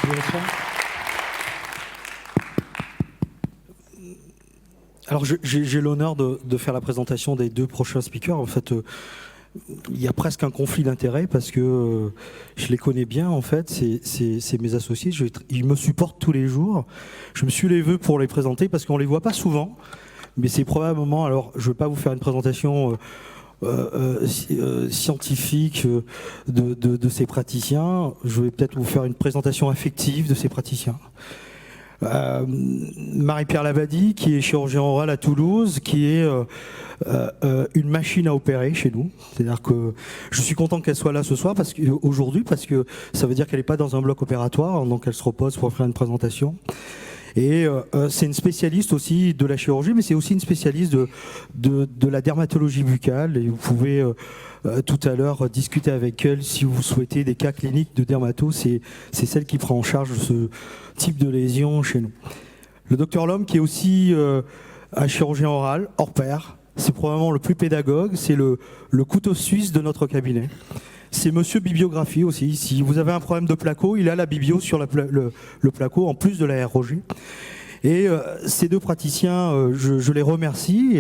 continuation. Alors j'ai l'honneur de faire la présentation des deux prochains speakers. En fait, il y a presque un conflit d'intérêts parce que je les connais bien. En fait, c'est mes associés. Ils me supportent tous les jours. Je me suis levé pour les présenter parce qu'on les voit pas souvent. Mais c'est probablement. Alors, je ne vais pas vous faire une présentation scientifique de ces praticiens. Je vais peut-être vous faire une présentation affective de ces praticiens. Marie-Pierre Lavadi, qui est chirurgien oral à Toulouse, qui est une machine à opérer chez nous. C'est-à-dire que je suis content qu'elle soit là ce soir, aujourd'hui, parce que ça veut dire qu'elle n'est pas dans un bloc opératoire, donc elle se repose pour faire une présentation. Et c'est une spécialiste aussi de la chirurgie, mais c'est aussi une spécialiste de la dermatologie buccale. Et vous pouvez tout à l'heure discuter avec elle si vous souhaitez des cas cliniques de dermato. C'est celle qui prend en charge ce type de lésion chez nous. Le docteur Lhomme, qui est aussi un chirurgien oral, hors pair, c'est probablement le plus pédagogue, c'est le couteau suisse de notre cabinet. C'est monsieur bibliographie aussi. Si vous avez un problème de placo, il a la biblio sur le placo, en plus de la ROG. Et ces deux praticiens, je les remercie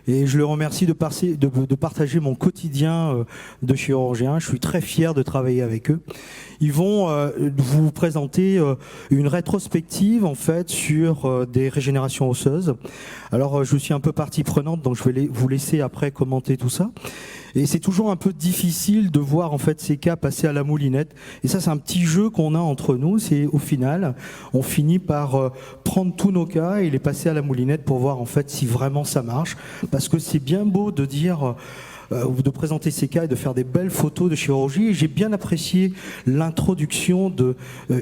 et je les remercie de partager mon quotidien de chirurgien. Je suis très fier de travailler avec eux. Ils vont vous présenter une rétrospective en fait sur des régénérations osseuses. Alors je suis un peu partie prenante, donc je vais vous laisser après commenter tout ça. Et c'est toujours un peu difficile de voir en fait ces cas passer à la moulinette. Et ça, c'est un petit jeu qu'on a entre nous. C'est au final, on finit par prendre tous nos cas et les passer à la moulinette pour voir en fait si vraiment ça marche. Parce que c'est bien beau de dire de présenter ces cas et de faire des belles photos de chirurgie. Et j'ai bien apprécié l'introduction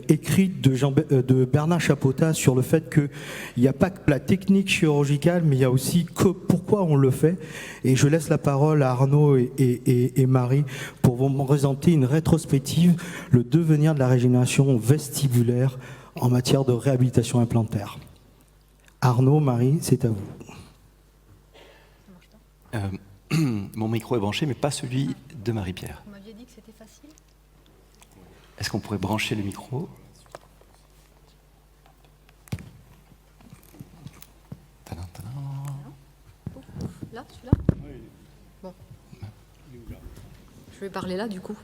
écrite de Bernard Chapota sur le fait qu'il n'y a pas que la technique chirurgicale, mais il y a aussi pourquoi on le fait. Et je laisse la parole à Arnaud et Marie pour vous présenter une rétrospective, le devenir de la régénération vestibulaire en matière de réhabilitation implantaire. Arnaud, Marie, c'est à vous. Mon micro est branché, mais pas celui de Marie-Pierre. Vous m'aviez dit que c'était facile. Est-ce qu'on pourrait brancher le micro ? Tadam, tadam. Là, celui-là ? Bon. Je vais parler là, du coup.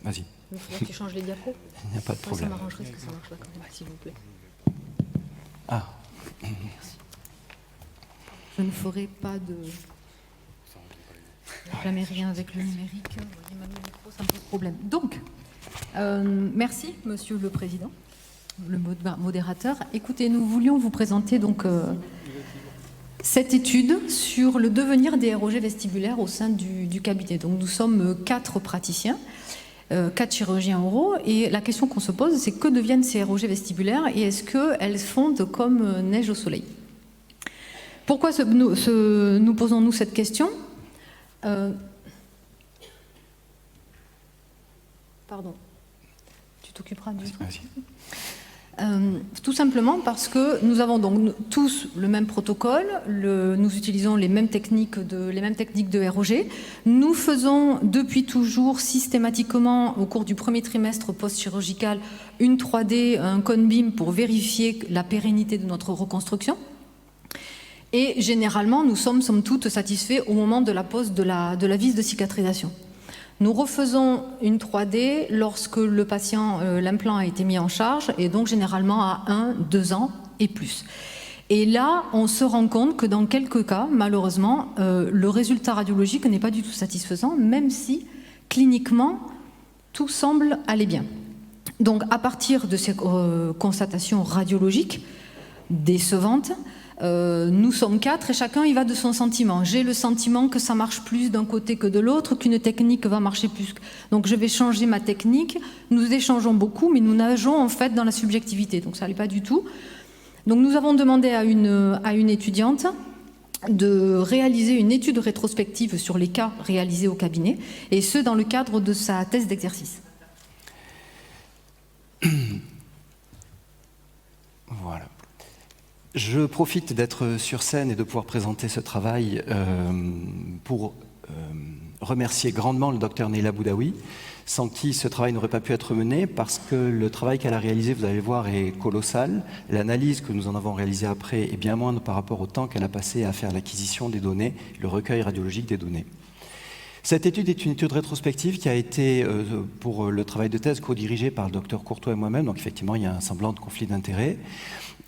Vas-y. Il faudrait que tu changes les diapos. Il n'y a pas de problème. Ça m'arrangerait que ça marche pas quand même, s'il vous plaît. Ah. Merci. Je ne ferai pas de... Jamais rien avec le numérique. Vous voyez, même le micro, ça me pose problème. Donc, merci, Monsieur le Président, le modérateur. Écoutez, nous voulions vous présenter donc cette étude sur le devenir des ROG vestibulaires au sein du cabinet. Donc, nous sommes 4 praticiens, 4 chirurgiens oraux, et la question qu'on se pose, c'est que deviennent ces ROG vestibulaires et est-ce qu'elles fondent comme neige au soleil ? Pourquoi nous posons-nous cette question ? Pardon, tu t'occuperas du truc. Tout simplement parce que nous avons donc tous le même protocole, nous utilisons les mêmes techniques de ROG. Nous faisons depuis toujours systématiquement au cours du premier trimestre post-chirurgical une 3D, un cone beam pour vérifier la pérennité de notre reconstruction. Et généralement, nous sommes somme toute satisfaits au moment de la pose de la vis de cicatrisation. Nous refaisons une 3D lorsque le patient, l'implant a été mis en charge, et donc généralement à 1, 2 ans et plus. Et là, on se rend compte que dans quelques cas, malheureusement, le résultat radiologique n'est pas du tout satisfaisant, même si cliniquement, tout semble aller bien. Donc, à partir de ces constatations radiologiques décevantes, nous sommes 4 et chacun y va de son sentiment. J'ai le sentiment que ça marche plus d'un côté que de l'autre, qu'une technique va marcher plus. Donc je vais changer ma technique. Nous échangeons beaucoup, mais nous nageons en fait dans la subjectivité. Donc ça n'allait pas du tout. Donc nous avons demandé à une étudiante de réaliser une étude rétrospective sur les cas réalisés au cabinet, et ce dans le cadre de sa thèse d'exercice. Voilà. Je profite d'être sur scène et de pouvoir présenter ce travail pour remercier grandement le docteur Neila Boudaoui, sans qui ce travail n'aurait pas pu être mené, parce que le travail qu'elle a réalisé, vous allez voir, est colossal. L'analyse que nous en avons réalisée après est bien moindre par rapport au temps qu'elle a passé à faire l'acquisition des données, le recueil radiologique des données. Cette étude est une étude rétrospective qui a été, pour le travail de thèse, co-dirigée par le docteur Courtois et moi-même, donc effectivement il y a un semblant de conflit d'intérêts.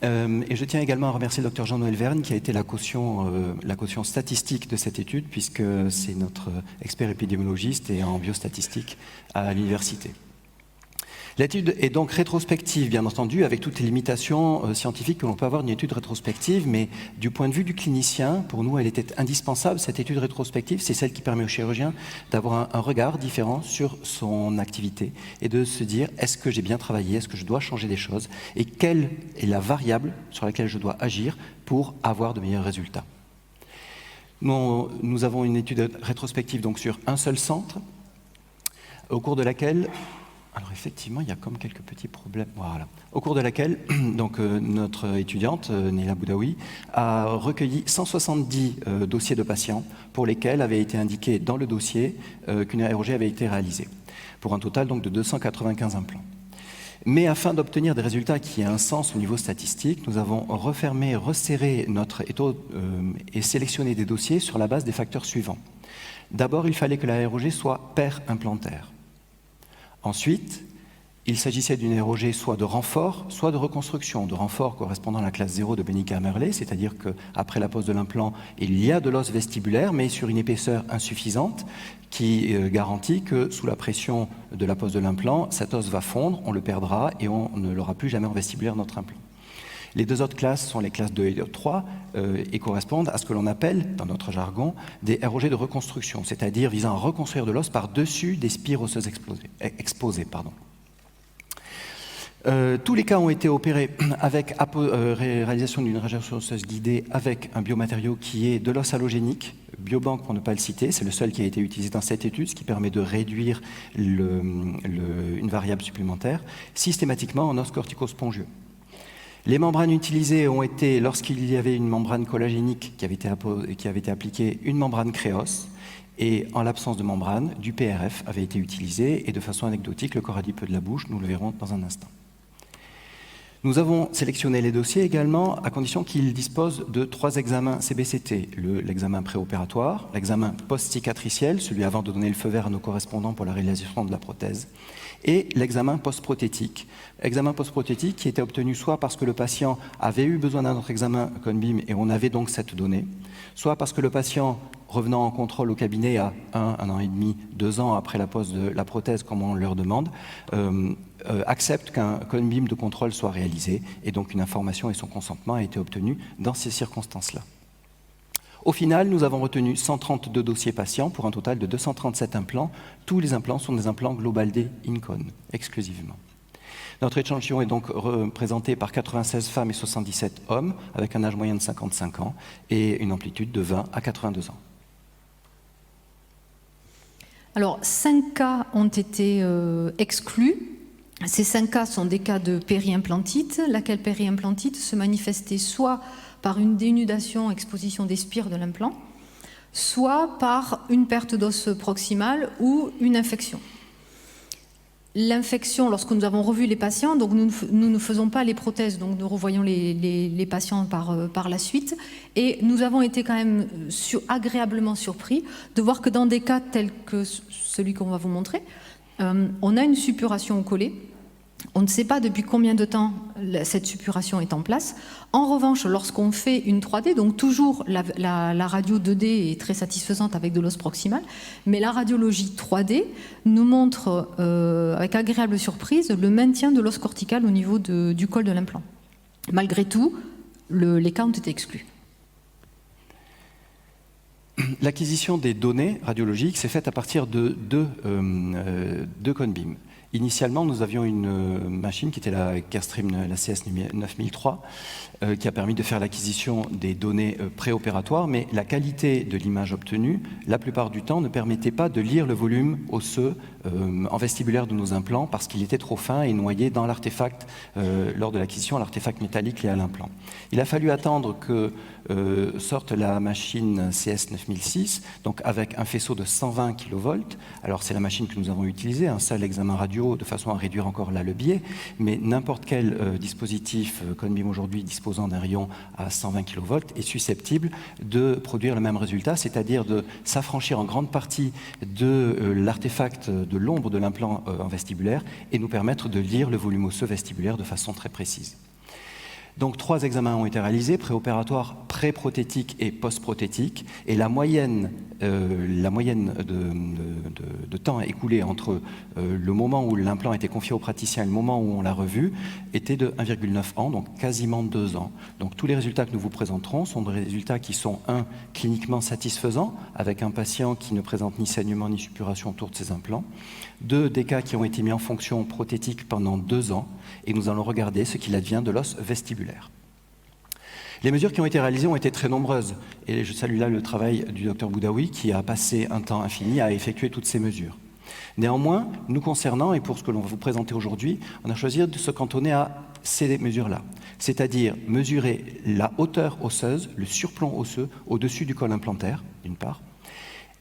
Et je tiens également à remercier le docteur Jean-Noël Verne qui a été la caution statistique de cette étude, puisque c'est notre expert épidémiologiste et en biostatistique à l'université. L'étude est donc rétrospective, bien entendu, avec toutes les limitations scientifiques que l'on peut avoir d'une étude rétrospective, mais du point de vue du clinicien, pour nous, elle était indispensable. Cette étude rétrospective, c'est celle qui permet au chirurgien d'avoir un regard différent sur son activité et de se dire, est-ce que j'ai bien travaillé, est-ce que je dois changer des choses, et quelle est la variable sur laquelle je dois agir pour avoir de meilleurs résultats. Nous avons une étude rétrospective donc sur un seul centre, au cours de laquelle... Alors effectivement, il y a comme quelques petits problèmes. Voilà. Au cours de laquelle, donc, notre étudiante, Neila Boudaoui, a recueilli 170 dossiers de patients pour lesquels avait été indiqué dans le dossier qu'une ROG avait été réalisée, pour un total donc, de 295 implants. Mais afin d'obtenir des résultats qui aient un sens au niveau statistique, nous avons refermé, resserré notre étau et sélectionné des dossiers sur la base des facteurs suivants. D'abord, il fallait que la ROG soit paire-implantaire. Ensuite, il s'agissait d'une ROG soit de renfort, soit de reconstruction. De renfort correspondant à la classe 0 de Bennica-Merlet, c'est-à-dire qu'après la pose de l'implant, il y a de l'os vestibulaire, mais sur une épaisseur insuffisante, qui garantit que sous la pression de la pose de l'implant, cet os va fondre, on le perdra et on ne l'aura plus jamais en vestibulaire, notre implant. Les deux autres classes sont les classes 2 et 3 et correspondent à ce que l'on appelle, dans notre jargon, des ROG de reconstruction, c'est-à-dire visant à reconstruire de l'os par-dessus des spires osseuses exposées. Tous les cas ont été opérés avec réalisation d'une régénération osseuse guidée avec un biomatériau qui est de l'os allogénique, Biobank pour ne pas le citer, c'est le seul qui a été utilisé dans cette étude, ce qui permet de réduire une variable supplémentaire, systématiquement en os corticospongieux. Les membranes utilisées ont été, lorsqu'il y avait une membrane collagénique qui avait été appliquée, une membrane Créos, et en l'absence de membrane, du PRF avait été utilisé, et de façon anecdotique, le corps adipeux de la bouche, nous le verrons dans un instant. Nous avons sélectionné les dossiers également à condition qu'ils disposent de 3 examens CBCT, l'examen préopératoire, l'examen post-cicatriciel, celui avant de donner le feu vert à nos correspondants pour la réalisation de la prothèse, et l'examen post-prothétique. Examen post-prothétique qui était obtenu soit parce que le patient avait eu besoin d'un autre examen Cone-Beam et on avait donc cette donnée, soit parce que le patient, revenant en contrôle au cabinet à 1 an et demi, 2 ans après la pose de la prothèse, comme on leur demande, accepte qu'un Cone-Beam de contrôle soit réalisé et donc une information et son consentement a été obtenu dans ces circonstances-là. Au final, nous avons retenu 132 dossiers patients pour un total de 237 implants. Tous les implants sont des implants Global D Incone, exclusivement. Notre échantillon est donc représenté par 96 femmes et 77 hommes, avec un âge moyen de 55 ans et une amplitude de 20 à 82 ans. Alors, 5 cas ont été exclus. Ces 5 cas sont des cas de périimplantite, laquelle périimplantite se manifestait soit par une dénudation, exposition des spires de l'implant, soit par une perte d'os proximal ou une infection. L'infection, lorsque nous avons revu les patients, donc nous ne faisons pas les prothèses, donc nous revoyons les patients par la suite, et nous avons été quand même agréablement surpris de voir que dans des cas tels que celui qu'on va vous montrer, on a une suppuration au collet. On ne sait pas depuis combien de temps cette suppuration est en place. En revanche, lorsqu'on fait une 3D, donc toujours la radio 2D est très satisfaisante avec de l'os proximal, mais la radiologie 3D nous montre avec agréable surprise le maintien de l'os cortical au niveau du col de l'implant. Malgré tout, les cas ont été exclus. L'acquisition des données radiologiques s'est faite à partir de deux Cone-Beam. Initialement, nous avions une machine qui était la Carestream, la CS 9003, qui a permis de faire l'acquisition des données préopératoires, mais la qualité de l'image obtenue, la plupart du temps, ne permettait pas de lire le volume osseux en vestibulaire de nos implants parce qu'il était trop fin et noyé dans l'artefact, lors de l'acquisition, l'artefact métallique lié à l'implant. Il a fallu attendre que sorte la machine CS 9006, donc avec un faisceau de 120 kV. Alors c'est la machine que nous avons utilisée, un seul examen radio, de façon à réduire encore là le biais, mais n'importe quel dispositif Conbeam aujourd'hui disposant d'un rayon à 120 kV est susceptible de produire le même résultat, c'est-à-dire de s'affranchir en grande partie de l'artefact de l'ombre de l'implant en vestibulaire et nous permettre de lire le volume osseux vestibulaire de façon très précise. Donc 3 examens ont été réalisés, préopératoire, pré-prothétique et post-prothétique, et la moyenne de temps écoulé entre le moment où l'implant a été confié au praticien et le moment où on l'a revu était de 1,9 ans, donc quasiment 2 ans. Donc tous les résultats que nous vous présenterons sont des résultats qui sont, cliniquement satisfaisants, avec un patient qui ne présente ni saignement ni suppuration autour de ses implants, 2, des cas qui ont été mis en fonction prothétique pendant 2 ans, et nous allons regarder ce qu'il advient de l'os vestibulaire. Les mesures qui ont été réalisées ont été très nombreuses, et je salue là le travail du Dr Boudaoui qui a passé un temps infini à effectuer toutes ces mesures. Néanmoins, nous concernant, et pour ce que l'on va vous présenter aujourd'hui, on a choisi de se cantonner à ces mesures-là, c'est-à-dire mesurer la hauteur osseuse, le surplomb osseux au-dessus du col implantaire, d'une part,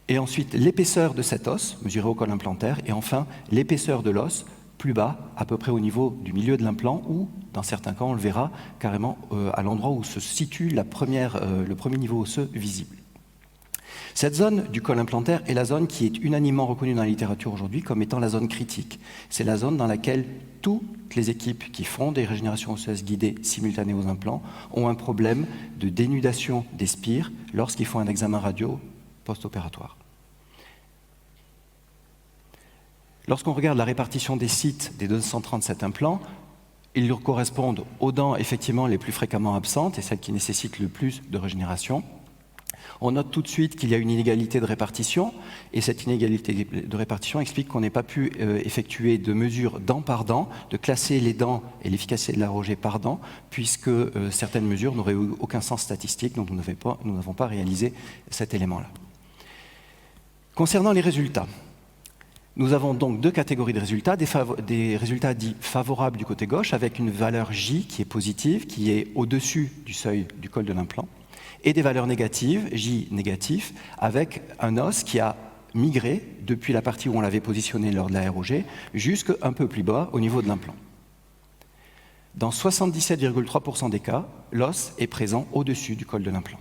et ensuite l'épaisseur de cet os, mesuré au col implantaire, et enfin l'épaisseur de l'os, plus bas, à peu près au niveau du milieu de l'implant, ou, dans certains cas, on le verra carrément à l'endroit où se situe le premier niveau osseux visible. Cette zone du col implantaire est la zone qui est unanimement reconnue dans la littérature aujourd'hui comme étant la zone critique. C'est la zone dans laquelle toutes les équipes qui font des régénérations osseuses guidées simultanées aux implants ont un problème de dénudation des spires lorsqu'ils font un examen radio post-opératoire. Lorsqu'on regarde la répartition des sites des 237 implants, ils correspondent aux dents effectivement les plus fréquemment absentes et celles qui nécessitent le plus de régénération. On note tout de suite qu'il y a une inégalité de répartition et cette inégalité de répartition explique qu'on n'ait pas pu effectuer de mesures dent par dent, de classer les dents et l'efficacité de la rogée par dent, puisque certaines mesures n'auraient eu aucun sens statistique, donc nous n'avons pas réalisé cet élément-là. Concernant les résultats, nous avons donc 2 catégories de résultats, des résultats dits favorables du côté gauche avec une valeur J qui est positive, qui est au-dessus du seuil du col de l'implant, et des valeurs négatives, J négatif, avec un os qui a migré depuis la partie où on l'avait positionné lors de la ROG jusqu'un peu plus bas au niveau de l'implant. Dans 77,3% des cas, l'os est présent au-dessus du col de l'implant.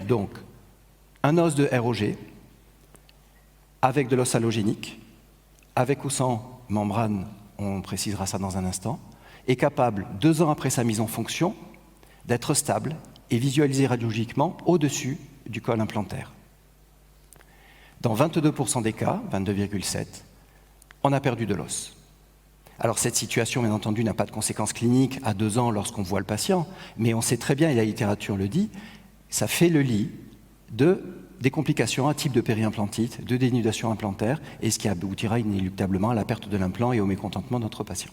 Donc, un os de ROG avec de l'os allogénique, avec ou sans membrane, on précisera ça dans un instant, est capable, 2 ans après sa mise en fonction, d'être stable et visualisé radiologiquement au-dessus du col implantaire. Dans 22% des cas, 22,7%, on a perdu de l'os. Alors cette situation, bien entendu, n'a pas de conséquences cliniques à 2 ans lorsqu'on voit le patient, mais on sait très bien, et la littérature le dit, ça fait le lit des complications à type de périimplantite, de dénudation implantaire, et ce qui aboutira inéluctablement à la perte de l'implant et au mécontentement de notre patient.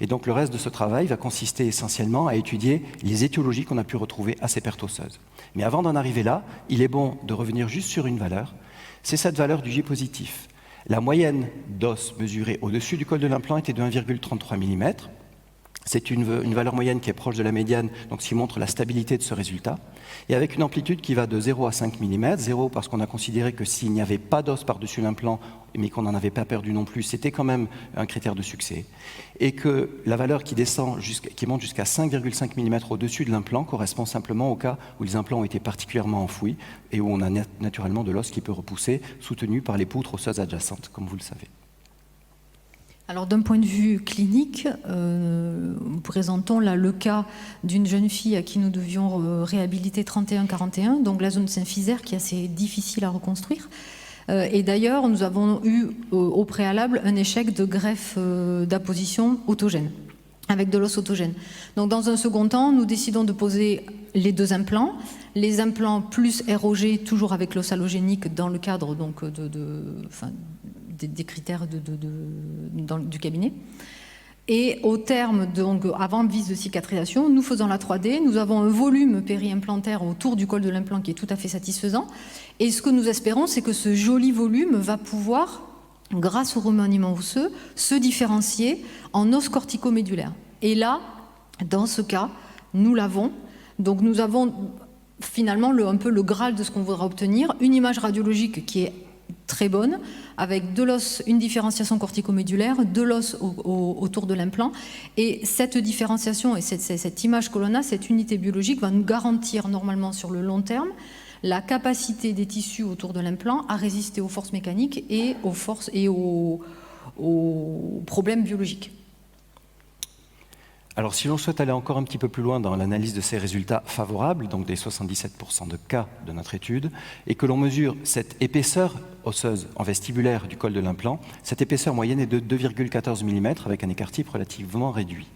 Et donc le reste de ce travail va consister essentiellement à étudier les étiologies qu'on a pu retrouver à ces pertes osseuses. Mais avant d'en arriver là, il est bon de revenir juste sur une valeur, c'est cette valeur du J positif. La moyenne d'os mesurée au-dessus du col de l'implant était de 1,33 mm. C'est une valeur moyenne qui est proche de la médiane, donc ce qui montre la stabilité de ce résultat, et avec une amplitude qui va de 0 à 5 mm, 0 parce qu'on a considéré que s'il n'y avait pas d'os par-dessus l'implant, mais qu'on n'en avait pas perdu non plus, c'était quand même un critère de succès, et que la valeur qui monte jusqu'à 5,5 mm au-dessus de l'implant correspond simplement au cas où les implants ont été particulièrement enfouis et où on a naturellement de l'os qui peut repousser, soutenu par les poutres osseuses adjacentes, comme vous le savez. Alors d'un point de vue clinique, présentons là le cas d'une jeune fille à qui nous devions réhabiliter 31-41, donc la zone symphysaire qui est assez difficile à reconstruire. Et d'ailleurs, nous avons eu au préalable un échec de greffe d'apposition autogène, avec de l'os autogène. Donc dans un second temps, nous décidons de poser les 2 implants, les implants plus ROG, toujours avec l'os allogénique dans le cadre donc, des critères du cabinet. Et au terme, donc, avant vis de cicatrisation, nous faisons la 3D, nous avons un volume périimplantaire autour du col de l'implant qui est tout à fait satisfaisant. Et ce que nous espérons, c'est que ce joli volume va pouvoir, grâce au remaniement osseux, se différencier en os corticomédulaire. Et là, dans ce cas, nous l'avons. Donc nous avons finalement un peu le Graal de ce qu'on voudra obtenir, une image radiologique qui est très bonne, avec de l'os, une différenciation corticomédulaire, de l'os autour de l'implant. Et cette différenciation et cette image que l'on a, cette unité biologique, va nous garantir normalement sur le long terme la capacité des tissus autour de l'implant à résister aux forces mécaniques et aux problèmes biologiques. Alors, si l'on souhaite aller encore un petit peu plus loin dans l'analyse de ces résultats favorables, donc des 77% de cas de notre étude, et que l'on mesure cette épaisseur osseuse en vestibulaire du col de l'implant, cette épaisseur moyenne est de 2,14 mm avec un écart-type relativement réduit.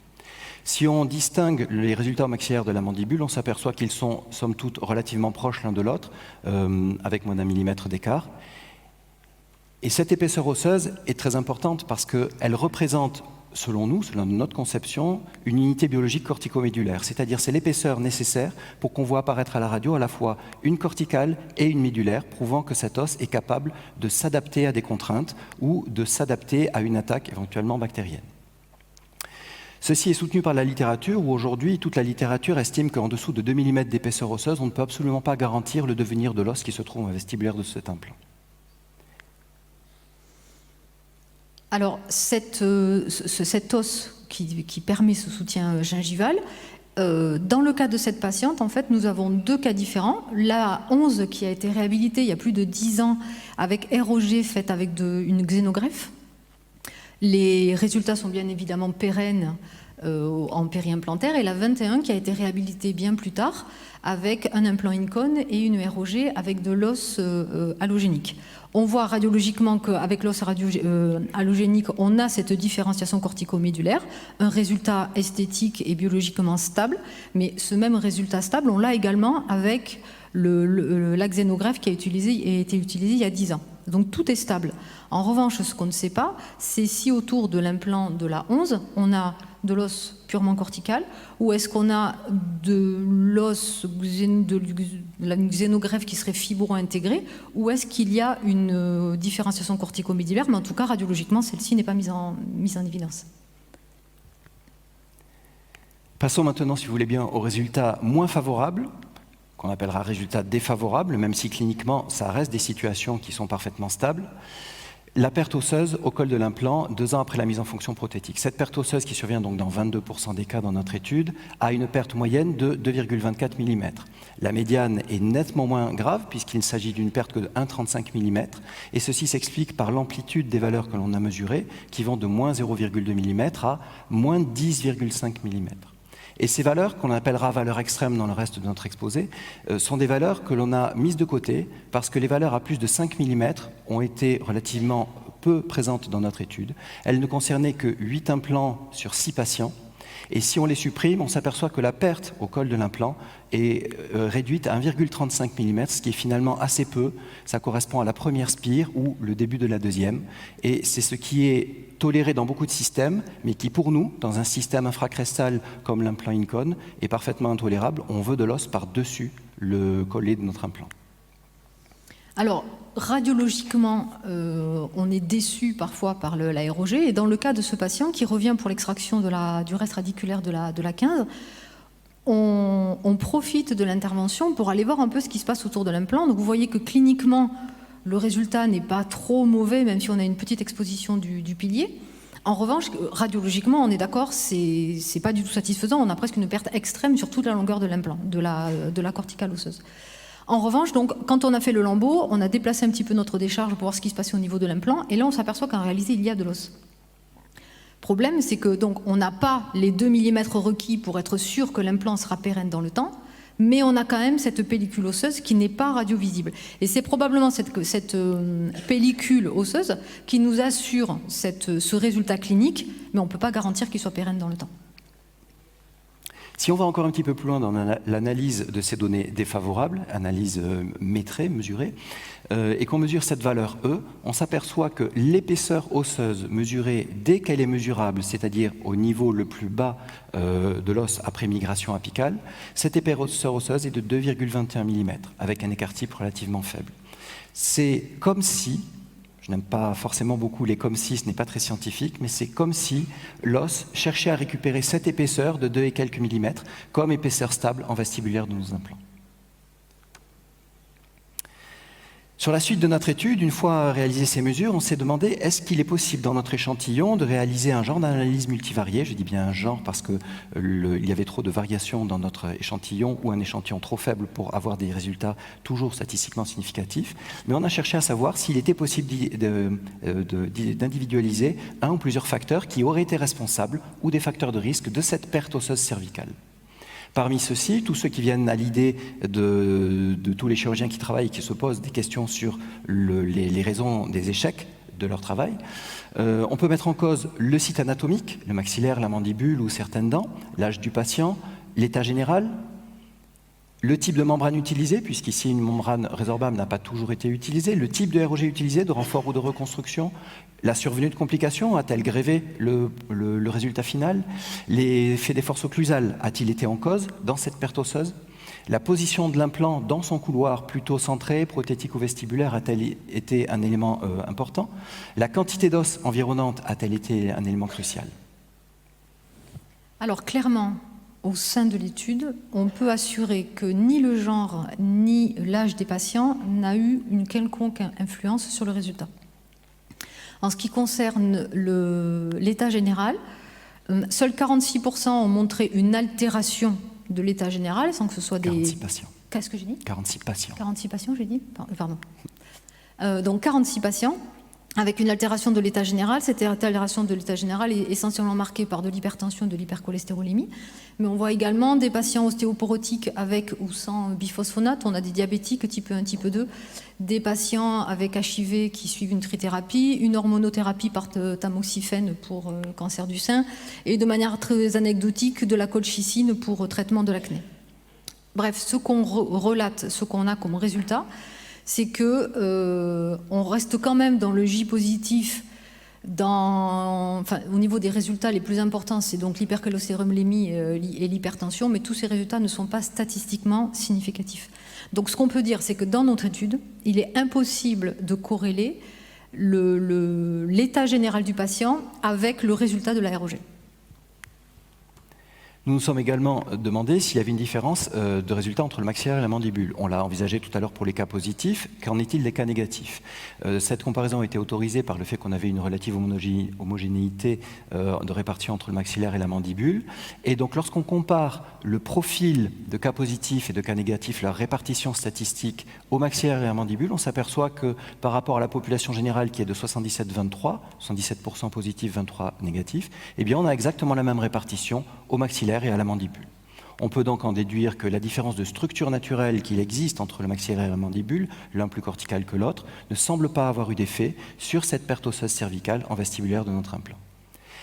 Si on distingue les résultats maxillaires de la mandibule, on s'aperçoit qu'ils sont, somme toute, relativement proches l'un de l'autre, avec moins d'1 millimètre d'écart. Et cette épaisseur osseuse est très importante parce qu'elle représente, selon nous, selon notre conception, une unité biologique corticomédulaire, c'est-à-dire c'est l'épaisseur nécessaire pour qu'on voit apparaître à la radio à la fois une corticale et une médulaire, prouvant que cet os est capable de s'adapter à des contraintes ou de s'adapter à une attaque éventuellement bactérienne. Ceci est soutenu par la littérature, où aujourd'hui toute la littérature estime qu'en dessous de 2 mm d'épaisseur osseuse, on ne peut absolument pas garantir le devenir de l'os qui se trouve au vestibulaire de cet implant. Alors, cet os qui permet ce soutien gingival, dans le cas de cette patiente, en fait, nous avons deux cas différents. La 11 qui a été réhabilitée il y a plus de 10 ans avec ROG faite avec une xénogreffe. Les résultats sont bien évidemment pérennes en périimplantaire, et la 21 qui a été réhabilitée bien plus tard avec un implant Incon et une ROG avec de l'os allogénique. On voit radiologiquement qu'avec l'os allogénique, on a cette différenciation corticomédulaire, un résultat esthétique et biologiquement stable, mais ce même résultat stable, on l'a également avec la xénogreffe qui a été utilisée il y a 10 ans. Donc tout est stable. En revanche, ce qu'on ne sait pas, c'est si autour de l'implant de la 11, on a de l'os purement cortical, ou est-ce qu'on a de l'os de la xénogreffe qui serait fibro-intégrée, ou est-ce qu'il y a une différenciation corticomédulaire, mais en tout cas, radiologiquement, celle-ci n'est pas mise en évidence. Passons maintenant, si vous voulez bien, aux résultats moins favorables, qu'on appellera résultats défavorables, même si cliniquement, ça reste des situations qui sont parfaitement stables. La perte osseuse au col de l'implant 2 ans après la mise en fonction prothétique. Cette perte osseuse, qui survient donc dans 22% des cas dans notre étude, a une perte moyenne de 2,24 mm. La médiane est nettement moins grave puisqu'il ne s'agit d'une perte que de 1,35 mm, et ceci s'explique par l'amplitude des valeurs que l'on a mesurées, qui vont de moins 0,2 mm à moins 10,5 mm. Et ces valeurs, qu'on appellera valeurs extrêmes dans le reste de notre exposé, sont des valeurs que l'on a mises de côté parce que les valeurs à plus de 5 mm ont été relativement peu présentes dans notre étude. Elles ne concernaient que 8 implants sur 6 patients. Et si on les supprime, on s'aperçoit que la perte au col de l'implant est réduite à 1,35 mm, ce qui est finalement assez peu. Ça correspond à la première spire ou le début de la deuxième. Et c'est ce qui est toléré dans beaucoup de systèmes, mais qui pour nous, dans un système infracrestal comme l'implant Incon, est parfaitement intolérable. On veut de l'os par-dessus le collet de notre implant. Alors, radiologiquement, on est déçu parfois par la ROG, et dans le cas de ce patient qui revient pour l'extraction du reste radiculaire de la 15, on profite de l'intervention pour aller voir un peu ce qui se passe autour de l'implant. Donc vous voyez que cliniquement, le résultat n'est pas trop mauvais, même si on a une petite exposition du pilier. En revanche, radiologiquement, on est d'accord, c'est pas du tout satisfaisant. On a presque une perte extrême sur toute la longueur de l'implant, de la corticale osseuse. En revanche, donc, quand on a fait le lambeau, on a déplacé un petit peu notre décharge pour voir ce qui se passait au niveau de l'implant, et là on s'aperçoit qu'en réalité il y a de l'os. Le problème, c'est que donc on n'a pas les 2 mm requis pour être sûr que l'implant sera pérenne dans le temps, mais on a quand même cette pellicule osseuse qui n'est pas radiovisible. Et c'est probablement cette pellicule osseuse qui nous assure ce résultat clinique, mais on ne peut pas garantir qu'il soit pérenne dans le temps. Si on va encore un petit peu plus loin dans l'analyse de ces données défavorables, analyse métrée, mesurée, et qu'on mesure cette valeur E, on s'aperçoit que l'épaisseur osseuse mesurée dès qu'elle est mesurable, c'est-à-dire au niveau le plus bas de l'os après migration apicale, cette épaisseur osseuse est de 2,21 mm, avec un écart-type relativement faible. C'est comme si, je n'aime pas forcément beaucoup les comme si, ce n'est pas très scientifique, mais c'est comme si l'os cherchait à récupérer cette épaisseur de 2 et quelques millimètres comme épaisseur stable en vestibulaire de nos implants. Sur la suite de notre étude, une fois réalisées ces mesures, on s'est demandé est-ce qu'il est possible dans notre échantillon de réaliser un genre d'analyse multivariée, je dis bien un genre parce qu'il y avait trop de variations dans notre échantillon ou un échantillon trop faible pour avoir des résultats toujours statistiquement significatifs, mais on a cherché à savoir s'il était possible d'individualiser un ou plusieurs facteurs qui auraient été responsables ou des facteurs de risque de cette perte osseuse cervicale. Parmi ceux-ci, tous ceux qui viennent à l'idée de tous les chirurgiens qui travaillent et qui se posent des questions sur les raisons des échecs de leur travail, on peut mettre en cause le site anatomique, le maxillaire, la mandibule ou certaines dents, l'âge du patient, l'état général, le type de membrane utilisée, puisqu'ici une membrane résorbable n'a pas toujours été utilisée, le type de ROG utilisé, de renfort ou de reconstruction, la survenue de complications, a-t-elle grévé le résultat final, l'effet des forces occlusales a-t-il été en cause dans cette perte osseuse, la position de l'implant dans son couloir plutôt centré, prothétique ou vestibulaire a-t-elle été un élément important, la quantité d'os environnante a-t-elle été un élément crucial? Alors clairement, au sein de l'étude, on peut assurer que ni le genre ni l'âge des patients n'a eu une quelconque influence sur le résultat. En ce qui concerne l'état général, seuls 46% ont montré une altération de l'état général sans que ce soit 46 patients. Qu'est-ce que j'ai dit? 46 patients. 46 patients, j'ai dit? Pardon. Donc 46 patients. Avec une altération de l'état général, cette altération de l'état général est essentiellement marquée par de l'hypertension et de l'hypercholestérolémie. Mais on voit également des patients ostéoporotiques avec ou sans biphosphonate. On a des diabétiques type 1, type 2, des patients avec HIV qui suivent une trithérapie, une hormonothérapie par tamoxifène pour le cancer du sein et de manière très anecdotique de la colchicine pour traitement de l'acné. Bref, ce qu'on relate, ce qu'on a comme résultat, c'est que on reste quand même dans le J positif. Au niveau des résultats les plus importants, c'est donc l'hypercholestérolémie et l'hypertension, mais tous ces résultats ne sont pas statistiquement significatifs. Donc ce qu'on peut dire, c'est que dans notre étude, il est impossible de corréler l'état général du patient avec le résultat de la ROG. Nous nous sommes également demandé s'il y avait une différence de résultat entre le maxillaire et la mandibule. On l'a envisagé tout à l'heure pour les cas positifs. Qu'en est-il des cas négatifs? Cette comparaison a été autorisée par le fait qu'on avait une relative homogénéité de répartition entre le maxillaire et la mandibule. Et donc lorsqu'on compare le profil de cas positifs et de cas négatifs, leur répartition statistique au maxillaire et à la mandibule, on s'aperçoit que par rapport à la population générale qui est de 77-23, 77% positifs, 23 négatifs, eh bien on a exactement la même répartition au maxillaire et à la mandibule. On peut donc en déduire que la différence de structure naturelle qu'il existe entre le maxillaire et la mandibule, l'un plus cortical que l'autre, ne semble pas avoir eu d'effet sur cette perte osseuse cervicale en vestibulaire de notre implant.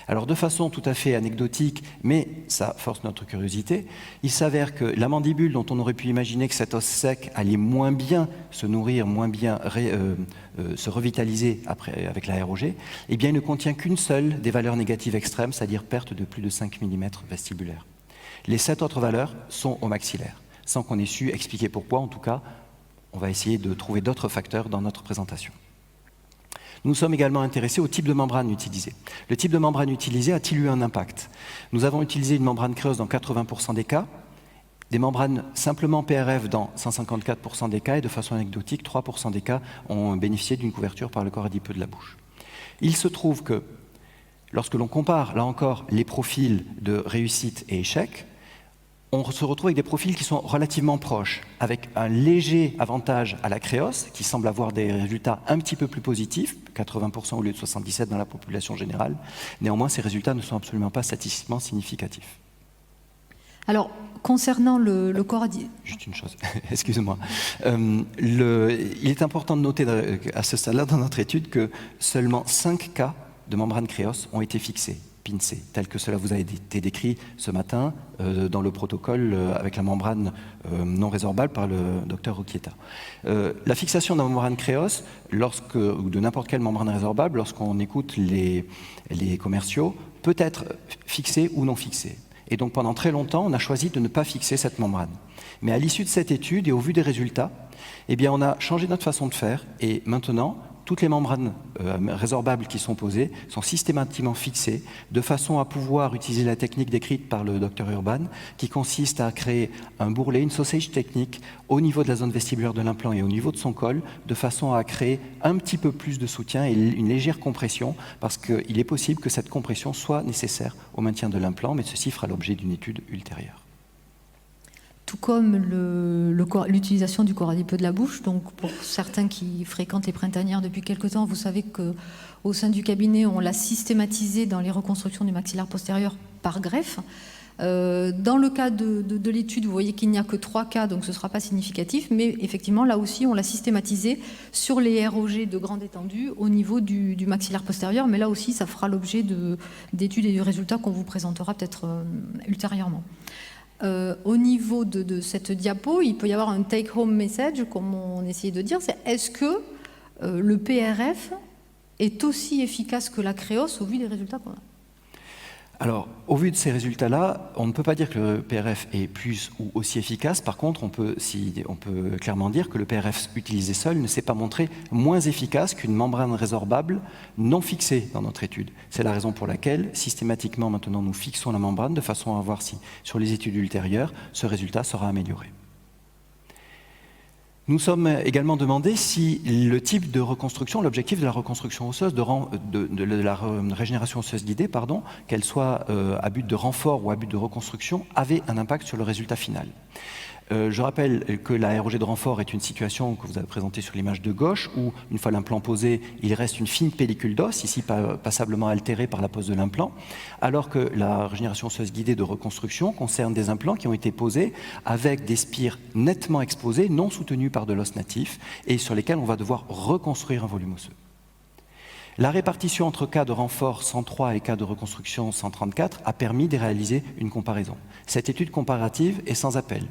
Alors de façon tout à fait anecdotique, mais ça force notre curiosité, il s'avère que la mandibule, dont on aurait pu imaginer que cet os sec allait moins bien se nourrir, moins bien se revitaliser après, avec la ROG, eh bien il ne contient qu'une seule des valeurs négatives extrêmes, c'est-à-dire perte de plus de 5 mm vestibulaire. Les 7 autres valeurs sont au maxillaire, sans qu'on ait su expliquer pourquoi. En tout cas, on va essayer de trouver d'autres facteurs dans notre présentation. Nous sommes également intéressés au type de membrane utilisé. Le type de membrane utilisé a-t-il eu un impact? Nous avons utilisé une membrane créeuse dans 80% des cas, des membranes simplement PRF dans 154% des cas, et de façon anecdotique, 3% des cas ont bénéficié d'une couverture par le corps adipeux de la bouche. Il se trouve que lorsque l'on compare, là encore, les profils de réussite et échec, on se retrouve avec des profils qui sont relativement proches, avec un léger avantage à la créos, qui semble avoir des résultats un petit peu plus positifs, 80% au lieu de 77% dans la population générale. Néanmoins, ces résultats ne sont absolument pas statistiquement significatifs. Alors, concernant le corps adipeux... Juste une chose, excusez-moi. Il est important de noter à ce stade-là dans notre étude que seulement 5 cas de membrane créos ont été fixés, pincés, tel que cela vous a été décrit ce matin dans le protocole avec la membrane non résorbable par le docteur Rucchietta. La fixation de la membrane créos, ou de n'importe quelle membrane résorbable, lorsqu'on écoute les commerciaux, peut être fixée ou non fixée. Et donc pendant très longtemps, on a choisi de ne pas fixer cette membrane. Mais à l'issue de cette étude et au vu des résultats, eh bien, on a changé notre façon de faire et maintenant, toutes les membranes résorbables qui sont posées sont systématiquement fixées de façon à pouvoir utiliser la technique décrite par le docteur Urban qui consiste à créer un bourrelet, une sausage technique au niveau de la zone vestibulaire de l'implant et au niveau de son col de façon à créer un petit peu plus de soutien et une légère compression parce qu'il est possible que cette compression soit nécessaire au maintien de l'implant, mais ceci fera l'objet d'une étude ultérieure. Tout comme l'utilisation du corps adipeux de la bouche. Donc pour certains qui fréquentent les printanières depuis quelque temps, vous savez qu'au sein du cabinet, on l'a systématisé dans les reconstructions du maxillaire postérieur par greffe. Dans le cas de l'étude, vous voyez qu'il n'y a que 3 cas, donc ce ne sera pas significatif, mais effectivement, là aussi, on l'a systématisé sur les ROG de grande étendue au niveau du maxillaire postérieur, mais là aussi, ça fera l'objet d'études et de résultats qu'on vous présentera peut-être ultérieurement. Au niveau de cette diapo, il peut y avoir un take-home message, comme on essayait de dire, c'est est-ce que le PRF est aussi efficace que la Créos au vu des résultats qu'on a? Alors, au vu de ces résultats-là, on ne peut pas dire que le PRF est plus ou aussi efficace. Par contre, on peut clairement dire que le PRF utilisé seul ne s'est pas montré moins efficace qu'une membrane résorbable non fixée dans notre étude. C'est la raison pour laquelle, systématiquement, maintenant, nous fixons la membrane de façon à voir si, sur les études ultérieures, ce résultat sera amélioré. Nous sommes également demandé si le type de reconstruction, l'objectif de la reconstruction osseuse, de la régénération osseuse guidée, qu'elle soit à but de renfort ou à but de reconstruction, avait un impact sur le résultat final. Je rappelle que la ROG de renfort est une situation que vous avez présentée sur l'image de gauche où, une fois l'implant posé, il reste une fine pellicule d'os, ici passablement altérée par la pose de l'implant, alors que la régénération osseuse guidée de reconstruction concerne des implants qui ont été posés avec des spires nettement exposés, non soutenus par de l'os natif, et sur lesquels on va devoir reconstruire un volume osseux. La répartition entre cas de renfort 103 et cas de reconstruction 134 a permis de réaliser une comparaison. Cette étude comparative est sans appel.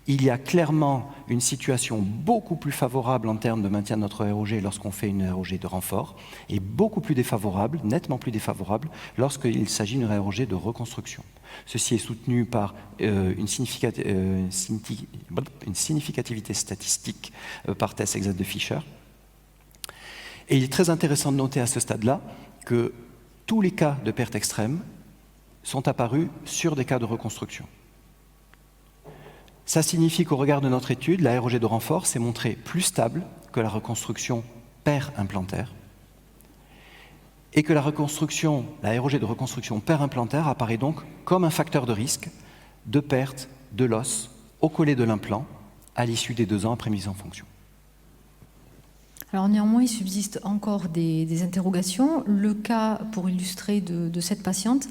Il y a clairement une situation beaucoup plus favorable en termes de maintien de notre ROG lorsqu'on fait une ROG de renfort et beaucoup plus défavorable, nettement plus défavorable, lorsqu'il s'agit d'une ROG de reconstruction. Ceci est soutenu par une significativité statistique par test exact de Fischer. Et il est très intéressant de noter à ce stade-là que tous les cas de perte extrême sont apparus sur des cas de reconstruction. Ça signifie qu'au regard de notre étude, la ROG de renfort s'est montrée plus stable que la reconstruction per-implantaire et que la ROG de reconstruction per-implantaire apparaît donc comme un facteur de risque de perte de l'os au collet de l'implant à l'issue des 2 ans après mise en fonction. Alors néanmoins, il subsiste encore des interrogations. Le cas, pour illustrer, de cette patiente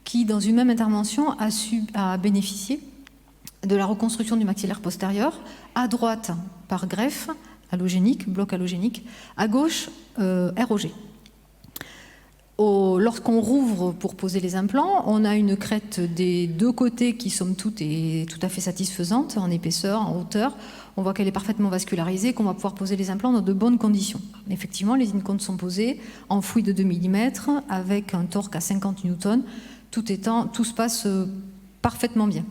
qui, dans une même intervention, a bénéficié de la reconstruction du maxillaire postérieur, à droite par greffe allogénique, bloc allogénique, à gauche ROG. Lorsqu'on rouvre pour poser les implants, on a une crête des 2 côtés qui, somme toute, est tout à fait satisfaisante en épaisseur, en hauteur. On voit qu'elle est parfaitement vascularisée, qu'on va pouvoir poser les implants dans de bonnes conditions. Effectivement, les in-cones sont posés en fouille de 2 mm avec un torque à 50 Newton, tout se passe parfaitement bien.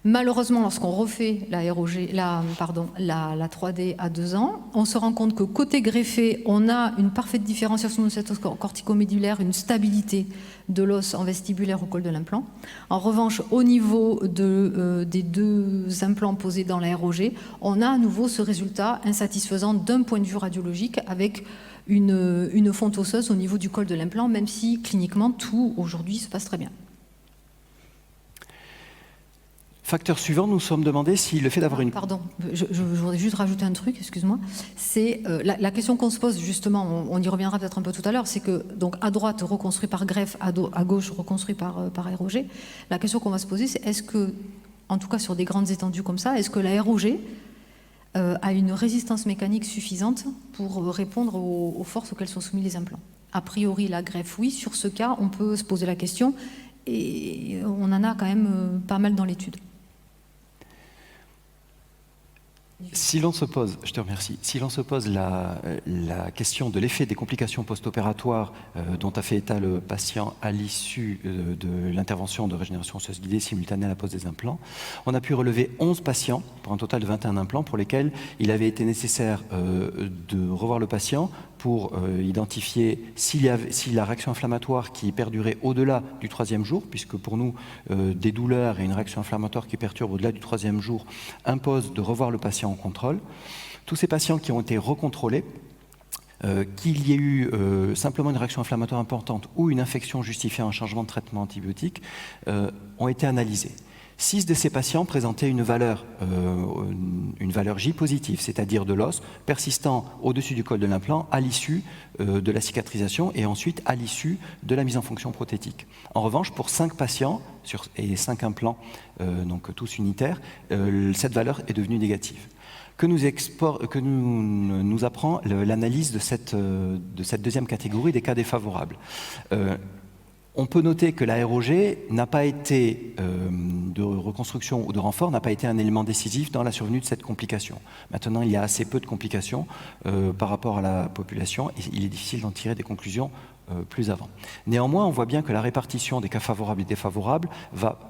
Malheureusement, lorsqu'on refait la 3D à 2 ans, on se rend compte que côté greffé, on a une parfaite différenciation de cet os corticomédulaire, une stabilité de l'os en vestibulaire au col de l'implant. En revanche, au niveau des 2 implants posés dans la ROG, on a à nouveau ce résultat insatisfaisant d'un point de vue radiologique avec une fonte osseuse au niveau du col de l'implant, même si cliniquement tout aujourd'hui se passe très bien. Facteur suivant, nous sommes demandés si le fait d'avoir une... Pardon, je voudrais juste rajouter un truc, excuse-moi. C'est la question qu'on se pose justement, on y reviendra peut-être un peu tout à l'heure, c'est que donc à droite reconstruit par greffe, à gauche reconstruit par ROG. La question qu'on va se poser, c'est est-ce que, en tout cas sur des grandes étendues comme ça, est-ce que la ROG a une résistance mécanique suffisante pour répondre aux forces auxquelles sont soumis les implants? A priori, la greffe, oui. Sur ce cas, on peut se poser la question et on en a quand même pas mal dans l'étude. Si l'on se pose, je te remercie, si l'on se pose la question de l'effet des complications post-opératoires dont a fait état le patient à l'issue de l'intervention de régénération osseuse guidée simultanée à la pose des implants, on a pu relever 11 patients pour un total de 21 implants pour lesquels il avait été nécessaire de revoir le patient pour identifier si la réaction inflammatoire qui perdurait au-delà du 3e jour, puisque pour nous, des douleurs et une réaction inflammatoire qui perturbe au-delà du 3e jour imposent de revoir le patient en contrôle. Tous ces patients qui ont été recontrôlés, qu'il y ait eu simplement une réaction inflammatoire importante ou une infection justifiant un changement de traitement antibiotique, ont été analysés. 6 de ces patients présentaient une valeur J positive, c'est-à-dire de l'os persistant au-dessus du col de l'implant à l'issue de la cicatrisation et ensuite à l'issue de la mise en fonction prothétique. En revanche, pour 5 patients et 5 implants, donc tous unitaires, cette valeur est devenue négative. Que nous apprend l'analyse de cette deuxième catégorie des cas défavorables. On peut noter que la ROG n'a pas été, de reconstruction ou de renfort, n'a pas été un élément décisif dans la survenue de cette complication. Maintenant, il y a assez peu de complications par rapport à la population et il est difficile d'en tirer des conclusions plus avant. Néanmoins, on voit bien que la répartition des cas favorables et défavorables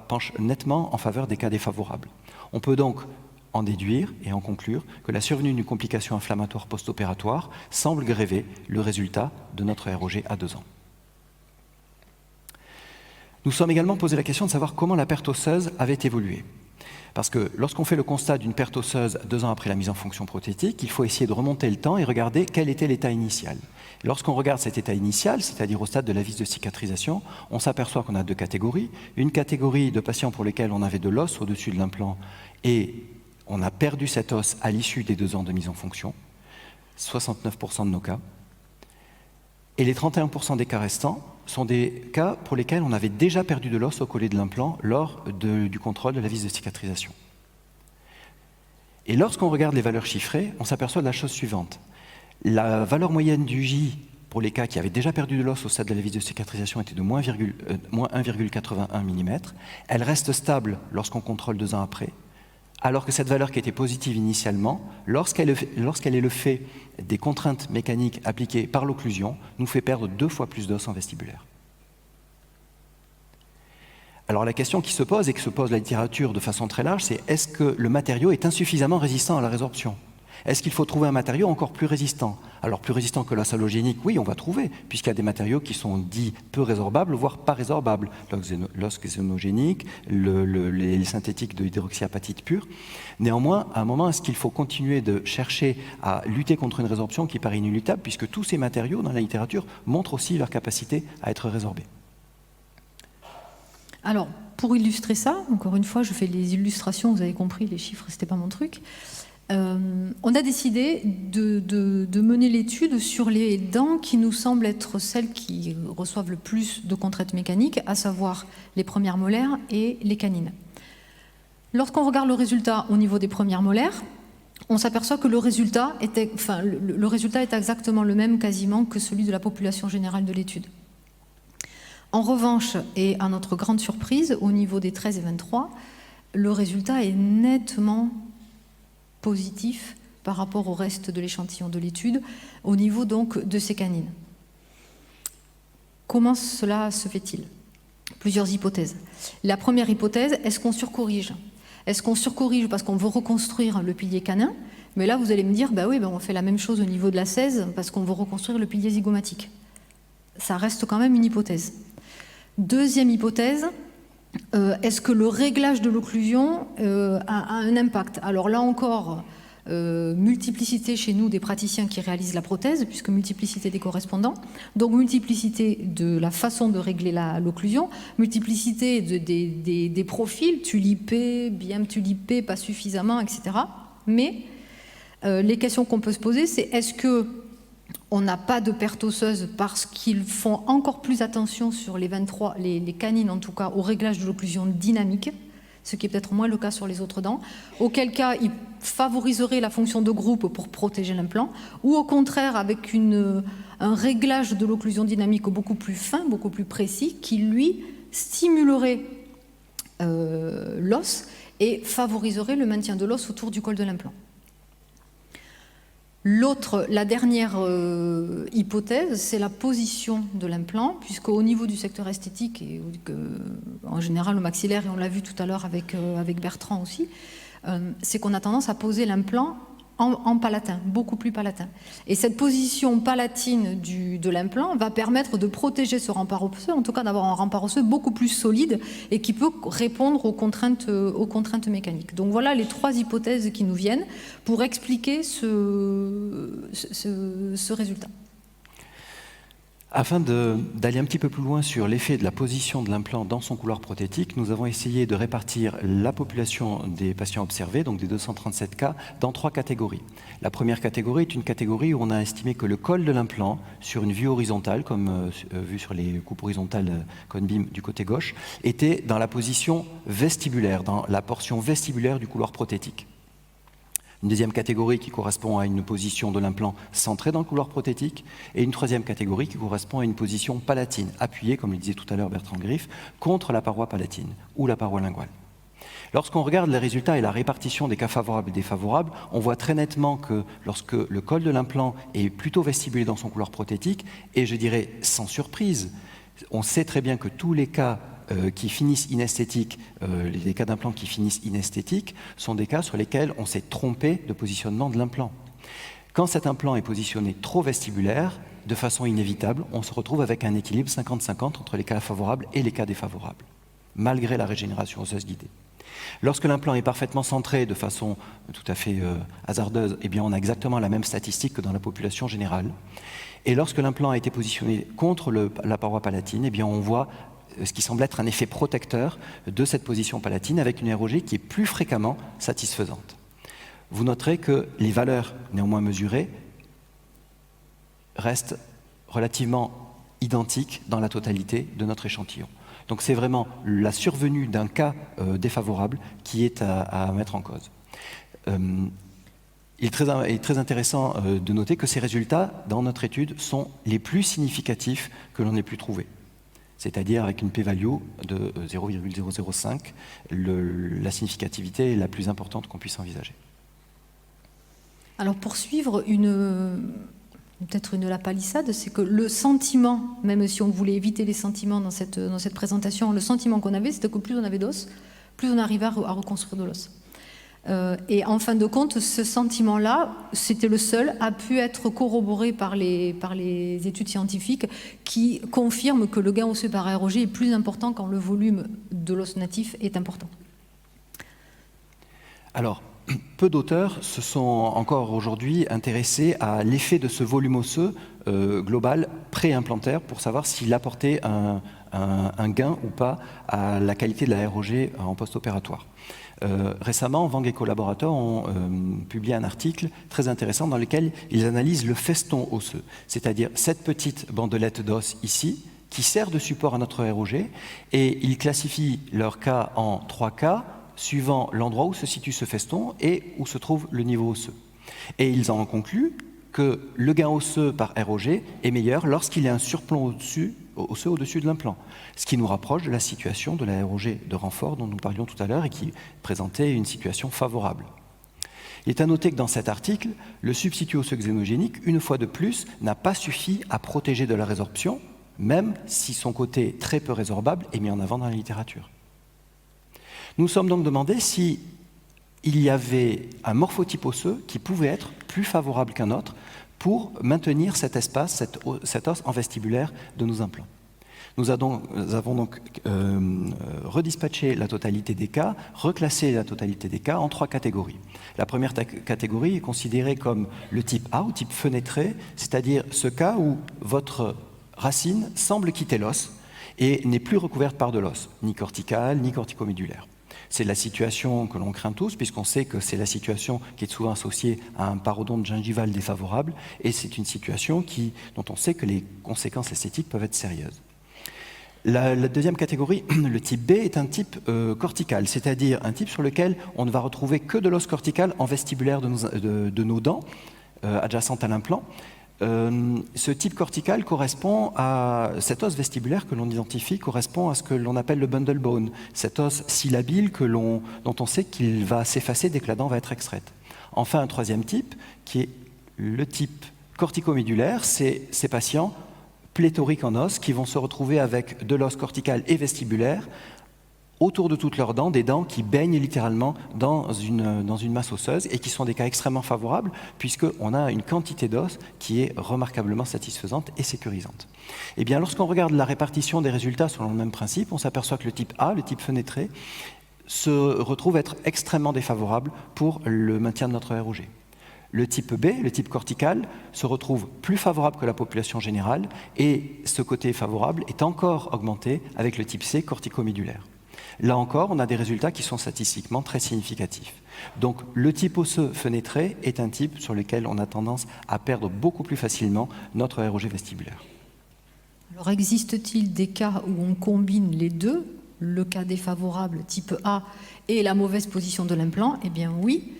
penche nettement en faveur des cas défavorables. On peut donc en déduire et en conclure que la survenue d'une complication inflammatoire post-opératoire semble grever le résultat de notre ROG à 2 ans. Nous sommes également posé la question de savoir comment la perte osseuse avait évolué. Parce que lorsqu'on fait le constat d'une perte osseuse 2 ans après la mise en fonction prothétique, il faut essayer de remonter le temps et regarder quel était l'état initial. Lorsqu'on regarde cet état initial, c'est-à-dire au stade de la vis de cicatrisation, on s'aperçoit qu'on a 2 catégories. Une catégorie de patients pour lesquels on avait de l'os au-dessus de l'implant et on a perdu cet os à l'issue des 2 ans de mise en fonction, 69% de nos cas. Et les 31% des cas restants sont des cas pour lesquels on avait déjà perdu de l'os au collet de l'implant lors du contrôle de la vis de cicatrisation. Et lorsqu'on regarde les valeurs chiffrées, on s'aperçoit de la chose suivante. La valeur moyenne du J pour les cas qui avaient déjà perdu de l'os au stade de la vis de cicatrisation était de moins 1,81 mm. Elle reste stable lorsqu'on contrôle 2 ans après, alors que cette valeur qui était positive initialement, lorsqu'elle est le fait des contraintes mécaniques appliquées par l'occlusion, nous fait perdre 2 fois plus d'os en vestibulaire. Alors la question qui se pose, et que se pose la littérature de façon très large, c'est est-ce que le matériau est insuffisamment résistant à la résorption ? Est-ce qu'il faut trouver un matériau encore plus résistant? Alors plus résistant que l'os halogénique, oui, on va trouver, puisqu'il y a des matériaux qui sont dits peu résorbables, voire pas résorbables. L'os xénogénique, les synthétiques de hydroxyapatite pure. Néanmoins, à un moment, est-ce qu'il faut continuer de chercher à lutter contre une résorption qui paraît inéluctable, puisque tous ces matériaux, dans la littérature, montrent aussi leur capacité à être résorbés? Alors, pour illustrer ça, encore une fois, je fais les illustrations, vous avez compris, les chiffres, c'était pas mon truc. On a décidé de mener l'étude sur les dents qui nous semblent être celles qui reçoivent le plus de contraintes mécaniques, à savoir les premières molaires et les canines. Lorsqu'on regarde le résultat au niveau des premières molaires, on s'aperçoit que le résultat est exactement le même quasiment que celui de la population générale de l'étude. En revanche, et à notre grande surprise, au niveau des 13 et 23, le résultat est nettement positif par rapport au reste de l'échantillon de l'étude, au niveau donc de ces canines. Comment cela se fait-il? Plusieurs hypothèses. La première hypothèse, est-ce qu'on surcorrige? Est-ce qu'on surcorrige parce qu'on veut reconstruire le pilier canin? Mais là, vous allez me dire, bah oui, on fait la même chose au niveau de la 16 parce qu'on veut reconstruire le pilier zygomatique. Ça reste quand même une hypothèse. Deuxième hypothèse, est-ce que le réglage de l'occlusion a un impact? Alors là encore, multiplicité chez nous des praticiens qui réalisent la prothèse, puisque multiplicité des correspondants, donc multiplicité de la façon de régler l'occlusion, multiplicité des profils, tulipés, bien tulipés, pas suffisamment, etc. Mais les questions qu'on peut se poser, c'est est-ce que on n'a pas de perte osseuse parce qu'ils font encore plus attention sur les 23, les canines en tout cas, au réglage de l'occlusion dynamique, ce qui est peut-être moins le cas sur les autres dents, auquel cas ils favoriseraient la fonction de groupe pour protéger l'implant, ou au contraire avec un réglage de l'occlusion dynamique beaucoup plus fin, beaucoup plus précis, qui lui stimulerait l'os et favoriserait le maintien de l'os autour du col de l'implant. La dernière hypothèse, c'est la position de l'implant, puisqu'au niveau du secteur esthétique, et en général au maxillaire, et on l'a vu tout à l'heure avec Bertrand aussi, c'est qu'on a tendance à poser l'implant en palatin, beaucoup plus palatin. Et cette position palatine de l'implant va permettre de protéger ce rempart osseux, en tout cas d'avoir un rempart osseux beaucoup plus solide et qui peut répondre aux contraintes mécaniques. Donc voilà les 3 hypothèses qui nous viennent pour expliquer ce résultat. Afin d'aller un petit peu plus loin sur l'effet de la position de l'implant dans son couloir prothétique, nous avons essayé de répartir la population des patients observés, donc des 237 cas, dans 3 catégories. La première catégorie est une catégorie où on a estimé que le col de l'implant, sur une vue horizontale, comme vu sur les coupes horizontales Cone-Beam du côté gauche, était dans la position vestibulaire, dans la portion vestibulaire du couloir prothétique. Une deuxième catégorie qui correspond à une position de l'implant centrée dans le couloir prothétique, et une troisième catégorie qui correspond à une position palatine, appuyée, comme le disait tout à l'heure Bertrand Griffe, contre la paroi palatine ou la paroi linguale. Lorsqu'on regarde les résultats et la répartition des cas favorables et défavorables, on voit très nettement que lorsque le col de l'implant est plutôt vestibulé dans son couloir prothétique, et je dirais sans surprise, on sait très bien que tous les cas qui finissent inesthétiques, les cas d'implants qui finissent inesthétiques, sont des cas sur lesquels on s'est trompé de positionnement de l'implant. Quand cet implant est positionné trop vestibulaire, de façon inévitable, on se retrouve avec un équilibre 50-50 entre les cas favorables et les cas défavorables, malgré la régénération osseuse guidée. Lorsque l'implant est parfaitement centré de façon tout à fait hasardeuse, eh bien on a exactement la même statistique que dans la population générale. Et lorsque l'implant a été positionné contre la paroi palatine, eh bien on voit ce qui semble être un effet protecteur de cette position palatine avec une ROG qui est plus fréquemment satisfaisante. Vous noterez que les valeurs néanmoins mesurées restent relativement identiques dans la totalité de notre échantillon. Donc c'est vraiment la survenue d'un cas défavorable qui est à mettre en cause. Il est très intéressant de noter que ces résultats dans notre étude sont les plus significatifs que l'on ait pu trouver. C'est-à-dire avec une p-value de 0,005, la significativité est la plus importante qu'on puisse envisager. Alors pour suivre peut-être la palissade, c'est que le sentiment, même si on voulait éviter les sentiments dans cette présentation, le sentiment qu'on avait, c'était que plus on avait d'os, plus on arrivait à reconstruire de l'os. Et en fin de compte, ce sentiment-là, c'était le seul, a pu être corroboré par les études scientifiques qui confirment que le gain osseux par ROG est plus important quand le volume de l'os natif est important. Alors, peu d'auteurs se sont encore aujourd'hui intéressés à l'effet de ce volume osseux global pré-implantaire pour savoir s'il apportait un gain ou pas à la qualité de la ROG en post-opératoire. Récemment, Wang et collaborateurs ont publié un article très intéressant dans lequel ils analysent le feston osseux, c'est-à-dire cette petite bandelette d'os ici, qui sert de support à notre ROG, et ils classifient leurs cas en 3 cas, suivant l'endroit où se situe ce feston et où se trouve le niveau osseux. Et ils en concluent que le gain osseux par ROG est meilleur lorsqu'il y a un surplomb osseux au-dessus de l'implant, ce qui nous rapproche de la situation de la ROG de renfort dont nous parlions tout à l'heure et qui présentait une situation favorable. Il est à noter que dans cet article, le substitut osseux xénogénique, une fois de plus, n'a pas suffi à protéger de la résorption, même si son côté très peu résorbable est mis en avant dans la littérature. Nous nous sommes donc demandé si il y avait un morphotype osseux qui pouvait être plus favorable qu'un autre pour maintenir cet espace, cet os en vestibulaire de nos implants. Nous avons donc redispatché la totalité des cas, reclassé la totalité des cas en 3 catégories. La première catégorie est considérée comme le type A, ou type fenêtré, c'est-à-dire ce cas où votre racine semble quitter l'os et n'est plus recouverte par de l'os, ni cortical, ni corticomédulaire. C'est la situation que l'on craint tous, puisqu'on sait que c'est la situation qui est souvent associée à un parodonte gingival défavorable, et c'est une situation dont on sait que les conséquences esthétiques peuvent être sérieuses. La deuxième catégorie, le type B, est un type cortical, c'est-à-dire un type sur lequel on ne va retrouver que de l'os cortical en vestibulaire de nos dents, adjacentes à l'implant. Ce type cortical correspond à cet os vestibulaire que l'on identifie, correspond à ce que l'on appelle le bundle bone, cet os syllabile dont on sait qu'il va s'effacer dès que la dent va être extraite. Enfin, un troisième type, qui est Le type corticomédulaire, c'est ces patients pléthoriques en os qui vont se retrouver avec de l'os cortical et vestibulaire autour de toutes leurs dents, des dents qui baignent littéralement dans une masse osseuse et qui sont des cas extrêmement favorables puisqu'on a une quantité d'os qui est remarquablement satisfaisante et sécurisante. Eh bien, lorsqu'on regarde la répartition des résultats selon le même principe, on s'aperçoit que le type A, le type fenêtré, se retrouve être extrêmement défavorable pour le maintien de notre ROG. Le type B, le type cortical, se retrouve plus favorable que la population générale et ce côté favorable est encore augmenté avec le type C, corticomédulaire. Là encore, on a des résultats qui sont statistiquement très significatifs. Donc le type osseux fenêtré est un type sur lequel on a tendance à perdre beaucoup plus facilement notre ROG vestibulaire. Alors existe-t-il des cas où on combine les deux, le cas défavorable type A et la mauvaise position de l'implant? Eh bien oui.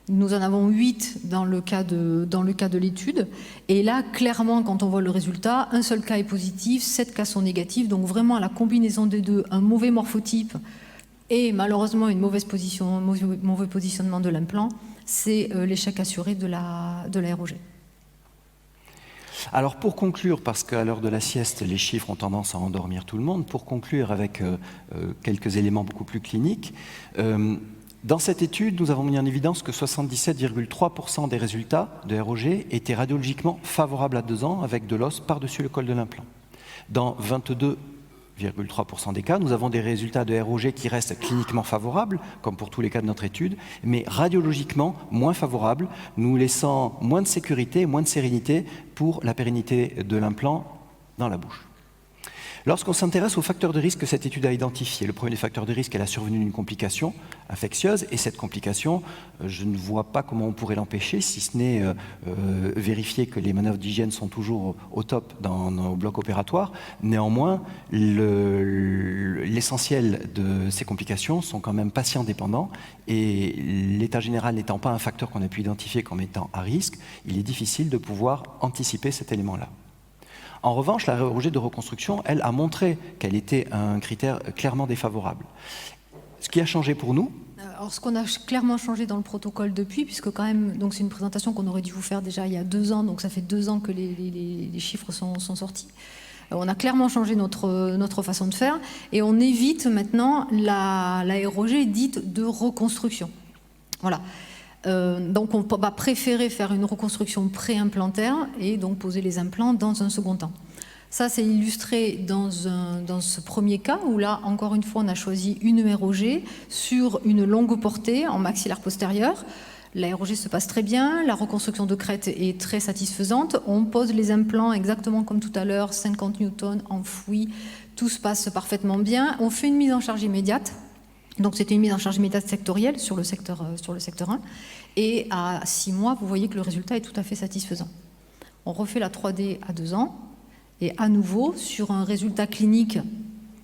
Nous en avons 8 dans le cas de l'étude. Et là, clairement, quand on voit le résultat, un seul cas est positif, 7 cas sont négatifs. Donc vraiment, à la combinaison des deux, un mauvais morphotype et malheureusement un mauvais positionnement de l'implant, c'est l'échec assuré de la ROG. Alors pour conclure, parce qu'à l'heure de la sieste, les chiffres ont tendance à endormir tout le monde, pour conclure avec quelques éléments beaucoup plus cliniques, dans cette étude, nous avons mis en évidence que 77,3% des résultats de ROG étaient radiologiquement favorables à 2 ans avec de l'os par-dessus le col de l'implant. Dans 22,3% des cas, nous avons des résultats de ROG qui restent cliniquement favorables, comme pour tous les cas de notre étude, mais radiologiquement moins favorables, nous laissant moins de sécurité, moins de sérénité pour la pérennité de l'implant dans la bouche. Lorsqu'on s'intéresse aux facteurs de risque que cette étude a identifiés, le premier des facteurs de risque est la survenue d'une complication infectieuse, et cette complication, je ne vois pas comment on pourrait l'empêcher, si ce n'est vérifier que les manœuvres d'hygiène sont toujours au top dans nos blocs opératoires. Néanmoins, l'essentiel de ces complications sont quand même patient-dépendants, et l'état général n'étant pas un facteur qu'on a pu identifier comme étant à risque, il est difficile de pouvoir anticiper cet élément-là. En revanche, la ROG de reconstruction, elle, a montré qu'elle était un critère clairement défavorable. Ce qui a changé pour nous... Alors, ce qu'on a clairement changé dans le protocole depuis, puisque quand même, donc c'est une présentation qu'on aurait dû vous faire déjà il y a 2 ans, donc ça fait 2 ans que les chiffres sont sortis. On a clairement changé notre façon de faire, et on évite maintenant la ROG dite de reconstruction. Voilà. Donc on va préférer faire une reconstruction pré-implantaire et donc poser les implants dans un second temps. Ça, c'est illustré dans ce premier cas où là, encore une fois, on a choisi une ROG sur une longue portée en maxillaire postérieur. La ROG se passe très bien, la reconstruction de crête est très satisfaisante. On pose les implants exactement comme tout à l'heure, 50 newtons, enfouis, tout se passe parfaitement bien. On fait une mise en charge immédiate. Donc c'était une mise en charge immédiate sectorielle sur le secteur 1. Et à 6 mois, vous voyez que le résultat est tout à fait satisfaisant. On refait la 3D à 2 ans. Et à nouveau, sur un résultat clinique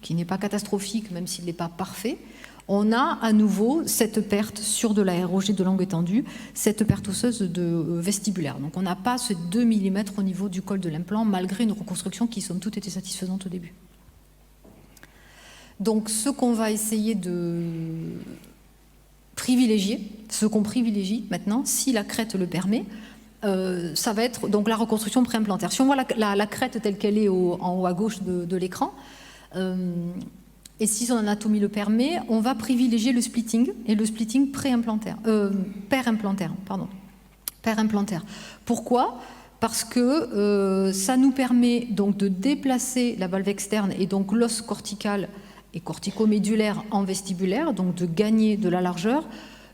qui n'est pas catastrophique, même s'il n'est pas parfait, on a à nouveau cette perte sur de la ROG de longue étendue, cette perte osseuse vestibulaire. Donc on n'a pas ce 2 mm au niveau du col de l'implant, malgré une reconstruction qui, somme toute, était satisfaisante au début. Donc ce qu'on va essayer de privilégier, ce qu'on privilégie maintenant, si la crête le permet, ça va être donc la reconstruction préimplantaire. Si on voit la crête telle qu'elle est en haut à gauche de l'écran, et si son anatomie le permet, on va privilégier le splitting et le splitting périmplantaire. Pourquoi ? Parce que ça nous permet donc de déplacer la valve externe et donc l'os cortical et corticomédulaire en vestibulaire, donc de gagner de la largeur,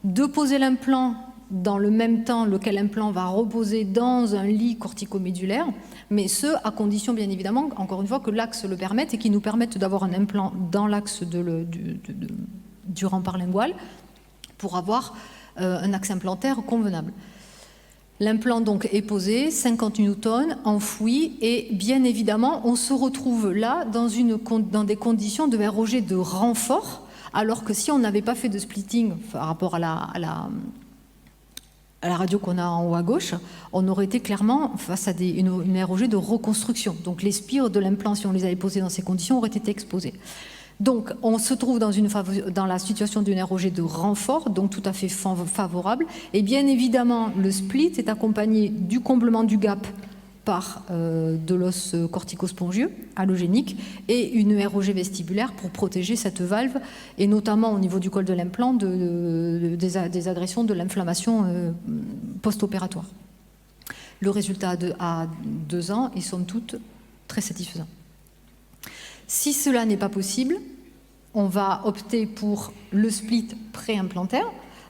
de poser l'implant dans le même temps, lequel implant va reposer dans un lit corticomédulaire, mais ce, à condition bien évidemment, encore une fois, que l'axe le permette et qu'il nous permette d'avoir un implant dans l'axe du rempart lingual pour avoir un axe implantaire convenable. L'implant donc est posé, 50 newtons, enfoui, et bien évidemment, on se retrouve là dans des conditions de ROG de renfort, alors que si on n'avait pas fait de splitting par rapport à la radio qu'on a en haut à gauche, on aurait été clairement face à une ROG de reconstruction. Donc les spires de l'implant, si on les avait posées dans ces conditions, auraient été exposées. Donc, on se trouve dans la situation d'une ROG de renfort, donc tout à fait favorable. Et bien évidemment, le split est accompagné du comblement du gap par de l'os corticospongieux allogénique et une ROG vestibulaire pour protéger cette valve, et notamment au niveau du col de l'implant des agressions de l'inflammation post-opératoire. Le résultat à 2 ans est somme toute très satisfaisant. Si cela n'est pas possible, on va opter pour le split pré-implantaire.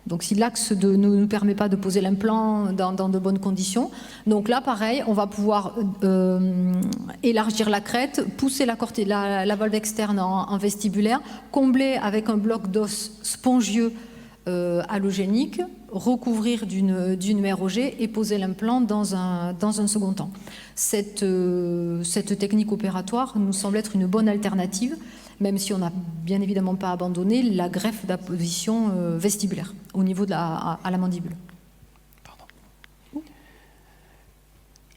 Donc si l'axe ne nous permet pas de poser l'implant dans de bonnes conditions, donc là pareil, on va pouvoir élargir la crête, pousser la valve externe en vestibulaire, combler avec un bloc d'os spongieux allogénique, recouvrir d'une ROG et poser l'implant dans un second temps. Cette technique opératoire nous semble être une bonne alternative, même si on n'a bien évidemment pas abandonné la greffe d'apposition vestibulaire au niveau à la mandibule.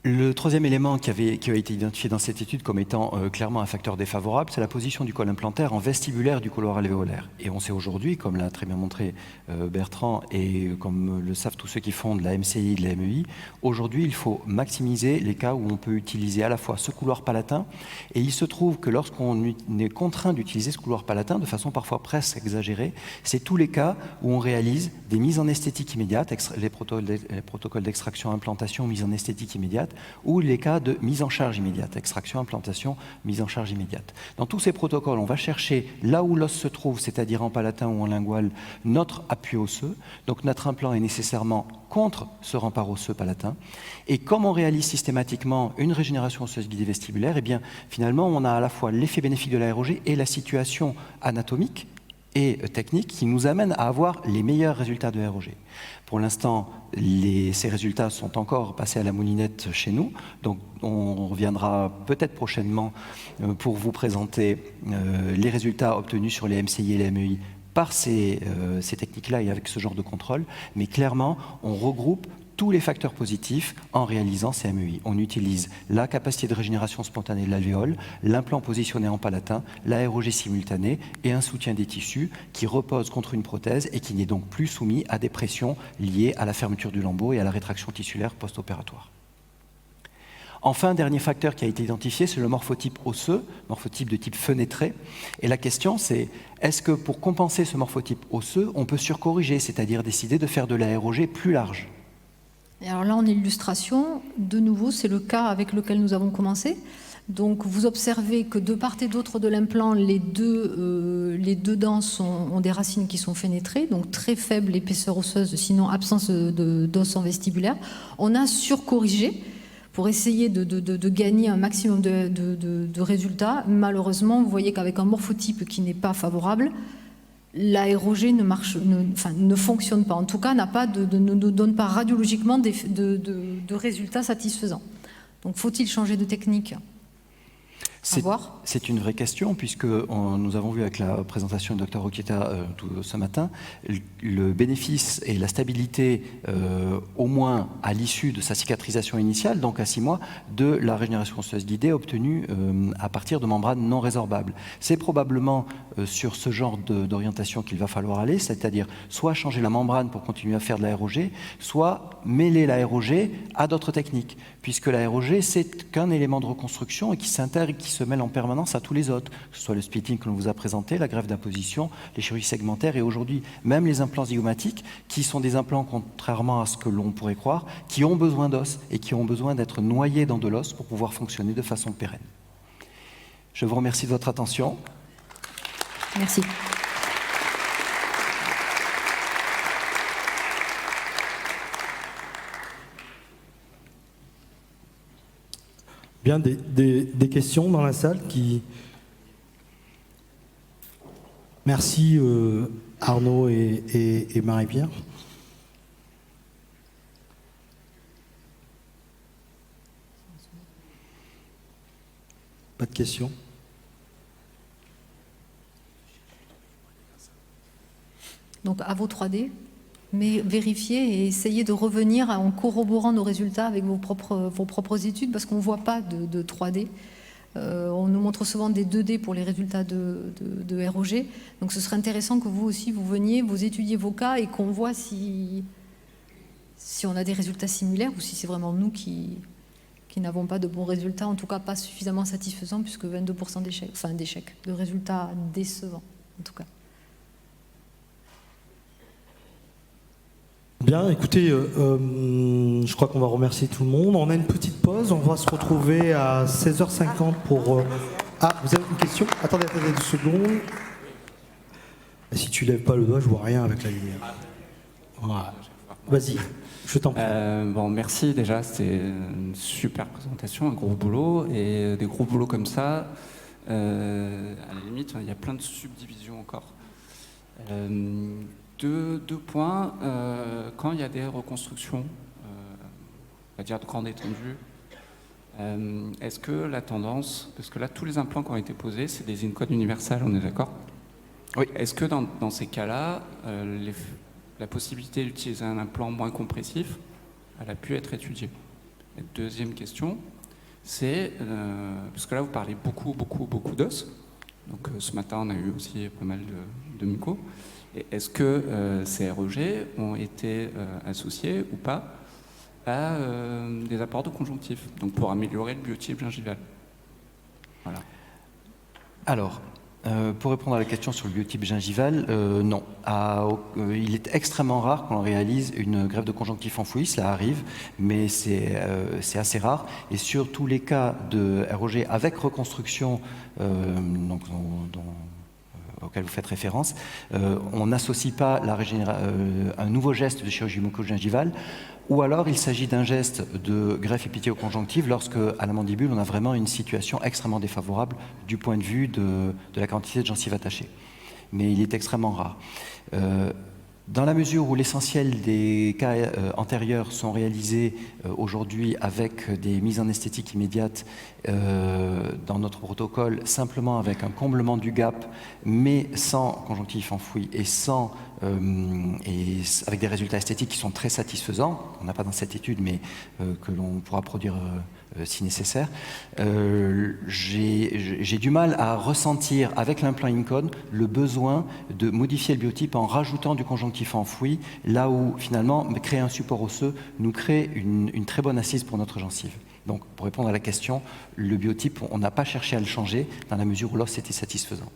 Le troisième élément qui a été identifié dans cette étude comme étant clairement un facteur défavorable, c'est la position du col implantaire en vestibulaire du couloir alvéolaire. Et on sait aujourd'hui, comme l'a très bien montré Bertrand et comme le savent tous ceux qui font de la MCI et de la MEI, aujourd'hui il faut maximiser les cas où on peut utiliser à la fois ce couloir palatin, et il se trouve que lorsqu'on est contraint d'utiliser ce couloir palatin de façon parfois presque exagérée, c'est tous les cas où on réalise des mises en esthétique immédiate, les protocoles d'extraction, implantation, mise en esthétique immédiate, ou les cas de mise en charge immédiate, extraction, implantation, mise en charge immédiate. Dans tous ces protocoles, on va chercher là où l'os se trouve, c'est-à-dire en palatin ou en lingual, notre appui osseux. Donc notre implant est nécessairement contre ce rempart osseux palatin. Et comme on réalise systématiquement une régénération osseuse guidée vestibulaire, eh bien, finalement, on a à la fois l'effet bénéfique de la ROG et la situation anatomique et technique qui nous amène à avoir les meilleurs résultats de ROG. Pour l'instant, ces résultats sont encore passés à la moulinette chez nous, donc on reviendra peut-être prochainement pour vous présenter les résultats obtenus sur les MCI et les MEI par ces techniques-là et avec ce genre de contrôle, mais clairement, on regroupe tous les facteurs positifs en réalisant ces MEI. On utilise la capacité de régénération spontanée de l'alvéole, l'implant positionné en palatin, la ROG simultanée et un soutien des tissus qui repose contre une prothèse et qui n'est donc plus soumis à des pressions liées à la fermeture du lambeau et à la rétraction tissulaire post-opératoire. Enfin, dernier facteur qui a été identifié, c'est le morphotype osseux, morphotype de type fenêtré. Et la question, c'est est-ce que pour compenser ce morphotype osseux, on peut surcorriger, c'est-à-dire décider de faire de la ROG plus large ? Et alors là, en illustration, de nouveau, c'est le cas avec lequel nous avons commencé. Donc vous observez que de part et d'autre de l'implant, les deux dents ont des racines qui sont fénétrées, donc très faible épaisseur osseuse, sinon absence d'os en vestibulaire. On a surcorrigé pour essayer de gagner un maximum de résultats. Malheureusement, vous voyez qu'avec un morphotype qui n'est pas favorable, la ROG ne fonctionne pas, en tout cas ne nous donne pas radiologiquement de résultats satisfaisants. Donc faut-il changer de technique ? C'est une vraie question, puisque nous avons vu avec la présentation du Dr Roqueta ce matin, le bénéfice et la stabilité, au moins à l'issue de sa cicatrisation initiale, donc à 6 mois, de la régénération osseuse guidée obtenue à partir de membranes non résorbables. C'est probablement sur ce genre d'orientation qu'il va falloir aller, c'est-à-dire soit changer la membrane pour continuer à faire de la ROG, soit mêler la ROG à d'autres techniques, puisque la ROG, c'est qu'un élément de reconstruction et qui s'intègre, qui se mêle en permanence à tous les autres, que ce soit le splitting que l'on vous a présenté, la greffe d'apposition, les chirurgies segmentaires et aujourd'hui même les implants zygomatiques, qui sont des implants, contrairement à ce que l'on pourrait croire, qui ont besoin d'os et qui ont besoin d'être noyés dans de l'os pour pouvoir fonctionner de façon pérenne. Je vous remercie de votre attention. Merci. Bien, des questions dans la salle qui... Merci Arnaud et Marie-Pierre. Pas de questions? Donc à vos 3D, mais vérifiez et essayez de revenir en corroborant nos résultats avec vos propres études, parce qu'on ne voit pas de 3D On nous montre souvent des 2D pour les résultats de ROG. Donc ce serait intéressant que vous aussi, vous veniez, vous étudiez vos cas et qu'on voit si on a des résultats similaires ou si c'est vraiment nous qui n'avons pas de bons résultats, en tout cas pas suffisamment satisfaisants, puisque 22% d'échecs, de résultats décevants, en tout cas. Bien, écoutez, je crois qu'on va remercier tout le monde. On a une petite pause, on va se retrouver à 16h50 pour... Ah, vous avez une question? Attendez 2 secondes. Si tu lèves pas le doigt, je vois rien avec la lumière. Voilà. Vas-y, je t'en prie. Bon, merci déjà, c'était une super présentation, un gros boulot. Et des gros boulots comme ça, à la limite, il y a plein de subdivisions encore. Deux points. Quand il y a des reconstructions, on va dire de grande étendue, est-ce que la tendance, parce que là, tous les implants qui ont été posés, c'est des in-code universal, on est d'accord? Oui. Est-ce que dans ces cas-là, la possibilité d'utiliser un implant moins compressif, elle a pu être étudiée? Et deuxième question, c'est, parce que là vous parlez beaucoup d'os, donc ce matin on a eu aussi pas mal de muco, et est-ce que ces REG ont été associés ou pas à des apports de conjonctif, donc pour améliorer le biotype gingival? Voilà. Alors, pour répondre à la question sur le biotype gingival, non. Il est extrêmement rare qu'on réalise une greffe de conjonctif enfoui, cela arrive, mais c'est assez rare. Et sur tous les cas de ROG avec reconstruction, auquel vous faites référence, on n'associe pas un nouveau geste de chirurgie muco-gingivale, ou alors il s'agit d'un geste de greffe épithéo-conjonctive lorsque, à la mandibule, on a vraiment une situation extrêmement défavorable du point de vue de la quantité de gencives attachées. Mais il est extrêmement rare. Dans la mesure où l'essentiel des cas antérieurs sont réalisés aujourd'hui avec des mises en esthétique immédiates dans notre protocole, simplement avec un comblement du gap, mais sans conjonctif enfoui et avec des résultats esthétiques qui sont très satisfaisants, on n'a pas dans cette étude, mais que l'on pourra produire si nécessaire, j'ai du mal à ressentir avec l'implant InCode le besoin de modifier le biotype en rajoutant du conjonctif enfoui, là où finalement créer un support osseux nous crée une très bonne assise pour notre gencive. Donc pour répondre à la question, le biotype, on n'a pas cherché à le changer dans la mesure où l'os était satisfaisant.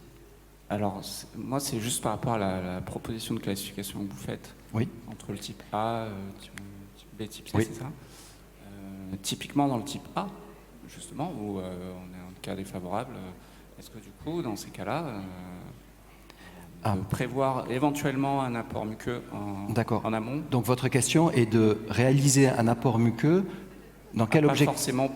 Alors moi c'est juste par rapport à la proposition de classification que vous faites, oui, entre le type A, type B, type C, oui. C'est ça? Typiquement dans le type A, justement, où on est en cas défavorable, est-ce que du coup, dans ces cas-là, prévoir éventuellement un apport muqueux en amont? Donc votre question est de réaliser un apport muqueux dans quel objectif? Pas forcément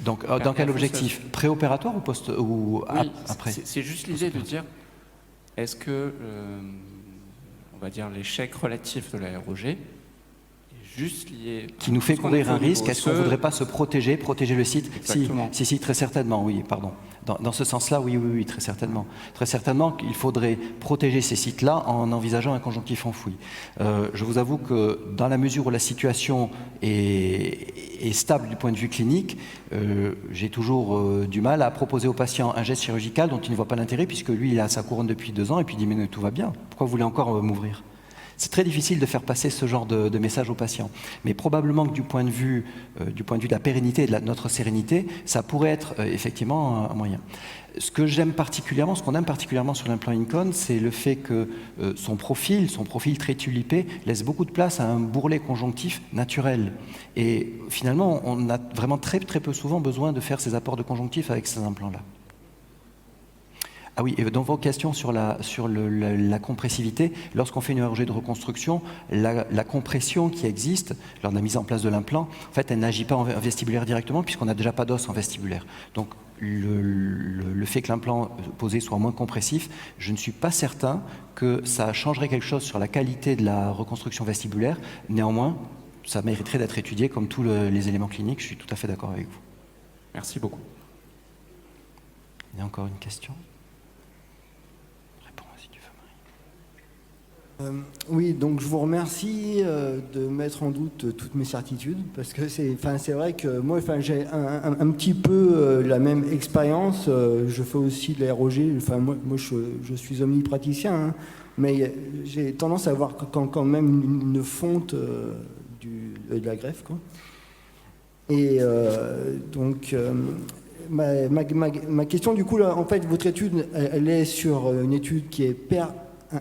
dans quel objectif? Préopératoire ou oui, après? C'est juste l'idée de dire, est-ce que, on va dire, l'échec relatif de la ROG juste lié... Qui nous fait courir un risque. Est-ce qu'on ne voudrait pas se protéger le site? Exactement. Si, très certainement, oui, pardon. Dans ce sens-là, oui, très certainement. Très certainement qu'il faudrait protéger ces sites-là en envisageant un conjonctif enfoui. Je vous avoue que dans la mesure où la situation est stable du point de vue clinique, j'ai toujours du mal à proposer au patient un geste chirurgical dont il ne voit pas l'intérêt, puisque lui, il a sa couronne depuis 2 ans et puis il dit « mais tout va bien, pourquoi vous voulez encore m'ouvrir ?» C'est très difficile de faire passer ce genre de message aux patients. Mais probablement que du point de vue de la pérennité et de notre sérénité, ça pourrait être effectivement un moyen. Ce qu'on aime particulièrement sur l'implant InCone, c'est le fait que son profil très tulipé, laisse beaucoup de place à un bourrelet conjonctif naturel. Et finalement, on a vraiment très peu souvent besoin de faire ces apports de conjonctif avec ces implants-là. Ah oui, et dans vos questions sur la compressivité, lorsqu'on fait une ROG de reconstruction, la compression qui existe lors de la mise en place de l'implant, en fait, elle n'agit pas en vestibulaire directement puisqu'on n'a déjà pas d'os en vestibulaire. Donc, le fait que l'implant posé soit moins compressif, je ne suis pas certain que ça changerait quelque chose sur la qualité de la reconstruction vestibulaire. Néanmoins, ça mériterait d'être étudié comme tous les éléments cliniques. Je suis tout à fait d'accord avec vous. Merci beaucoup. Il y a encore une question ? Oui, donc je vous remercie de mettre en doute toutes mes certitudes, parce que c'est vrai que moi, j'ai un petit peu la même expérience. Je fais aussi de l'aérogé. Moi, je suis omnipraticien, hein, mais j'ai tendance à avoir quand même une fonte de la greffe, quoi. Et donc, ma question, du coup, là, en fait, votre étude, elle est sur une étude qui est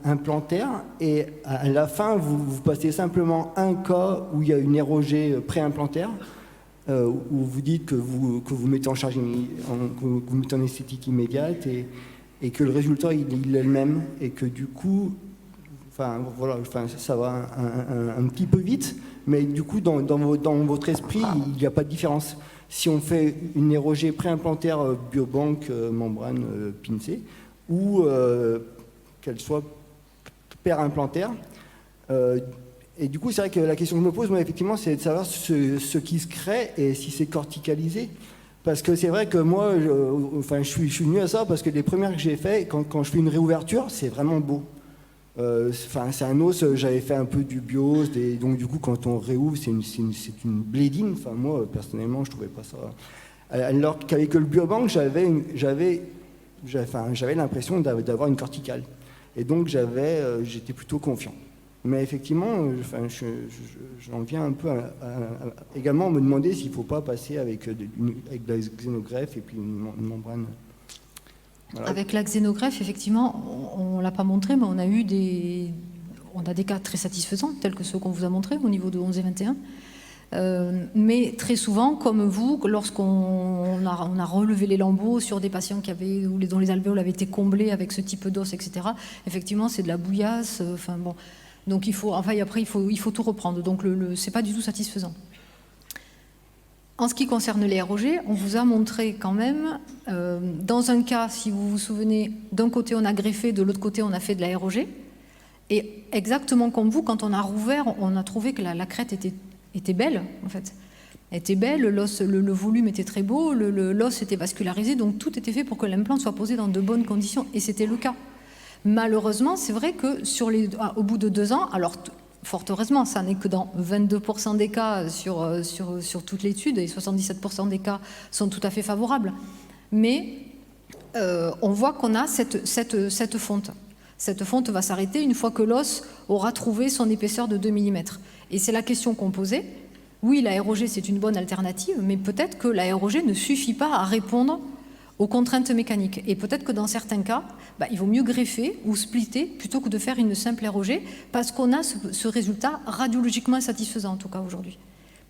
implantaire, et à la fin, vous passez simplement un cas où il y a une érogée pré-implantaire, où vous dites que vous mettez en charge, que vous mettez en esthétique immédiate, et que le résultat, il est le même, et que du coup, voilà, ça va un petit peu vite, mais du coup, dans votre esprit, il n'y a pas de différence. Si on fait une érogée pré-implantaire biobanque membrane pincée, ou qu'elle soit périmplantaire. Et du coup, c'est vrai que la question que je me pose, moi, effectivement, c'est de savoir ce qui se crée et si c'est corticalisé. Parce que c'est vrai que moi, je suis venu à ça parce que les premières que j'ai fait, quand je fais une réouverture, c'est vraiment beau. C'est un os, j'avais fait un peu du bios, donc du coup, quand on réouvre, c'est une blédine. Enfin, moi, personnellement, je trouvais pas ça. Alors qu'avec le biobank, j'avais l'impression d'avoir une corticale. Et donc j'étais plutôt confiant. Mais effectivement, j'en viens un peu également à me demander s'il ne faut pas passer avec de la xénogreffe et puis une membrane. Voilà. Avec la xénogreffe, effectivement, on ne l'a pas montré, mais on a des cas très satisfaisants, tels que ceux qu'on vous a montrés au niveau de 11 et 21. Mais très souvent, comme vous, lorsqu'on a relevé les lambeaux sur des patients dont les alvéoles avaient été comblés avec ce type d'os, etc., effectivement, c'est de la bouillasse. Donc après, il faut tout reprendre. Donc, c'est pas du tout satisfaisant. En ce qui concerne les ROG, on vous a montré quand même, dans un cas, si vous vous souvenez, d'un côté on a greffé, de l'autre côté on a fait de la ROG. Et exactement comme vous, quand on a rouvert, on a trouvé que la crête était belle, en fait. Elle était belle, l'os, le volume était très beau, l'os était vascularisé, donc tout était fait pour que l'implant soit posé dans de bonnes conditions, et c'était le cas. Malheureusement, c'est vrai que au bout de 2 ans, alors fort heureusement, ça n'est que dans 22% des cas sur toute l'étude, et 77% des cas sont tout à fait favorables. Mais on voit qu'on a cette fonte. Cette fonte va s'arrêter une fois que l'os aura trouvé son épaisseur de 2 mm. Et c'est la question qu'on posait. Oui, la ROG, c'est une bonne alternative, mais peut-être que la ROG ne suffit pas à répondre aux contraintes mécaniques. Et peut-être que dans certains cas, il vaut mieux greffer ou splitter plutôt que de faire une simple ROG, parce qu'on a ce résultat radiologiquement satisfaisant, en tout cas aujourd'hui.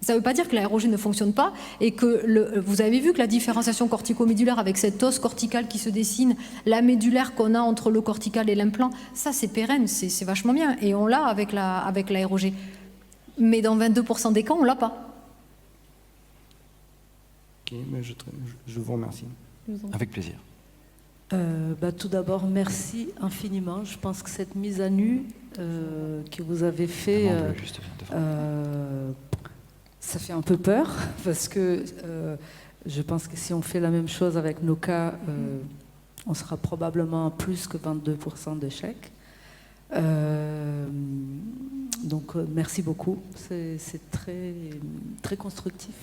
Ça ne veut pas dire que la ROG ne fonctionne pas et que vous avez vu que la différenciation cortico-médulaire avec cette os corticale qui se dessine, la médulaire qu'on a entre le cortical et l'implant, ça c'est pérenne, c'est vachement bien. Et on l'a avec la ROG. Mais dans 22% des cas, on ne l'a pas. Ok, mais je vous remercie. Avec plaisir. Tout d'abord, merci infiniment. Je pense que cette mise à nu que vous avez fait, ça fait un peu peur, parce que je pense que si on fait la même chose avec nos cas, on sera probablement à plus que 22% d'échecs. Donc merci beaucoup, c'est très, très constructif,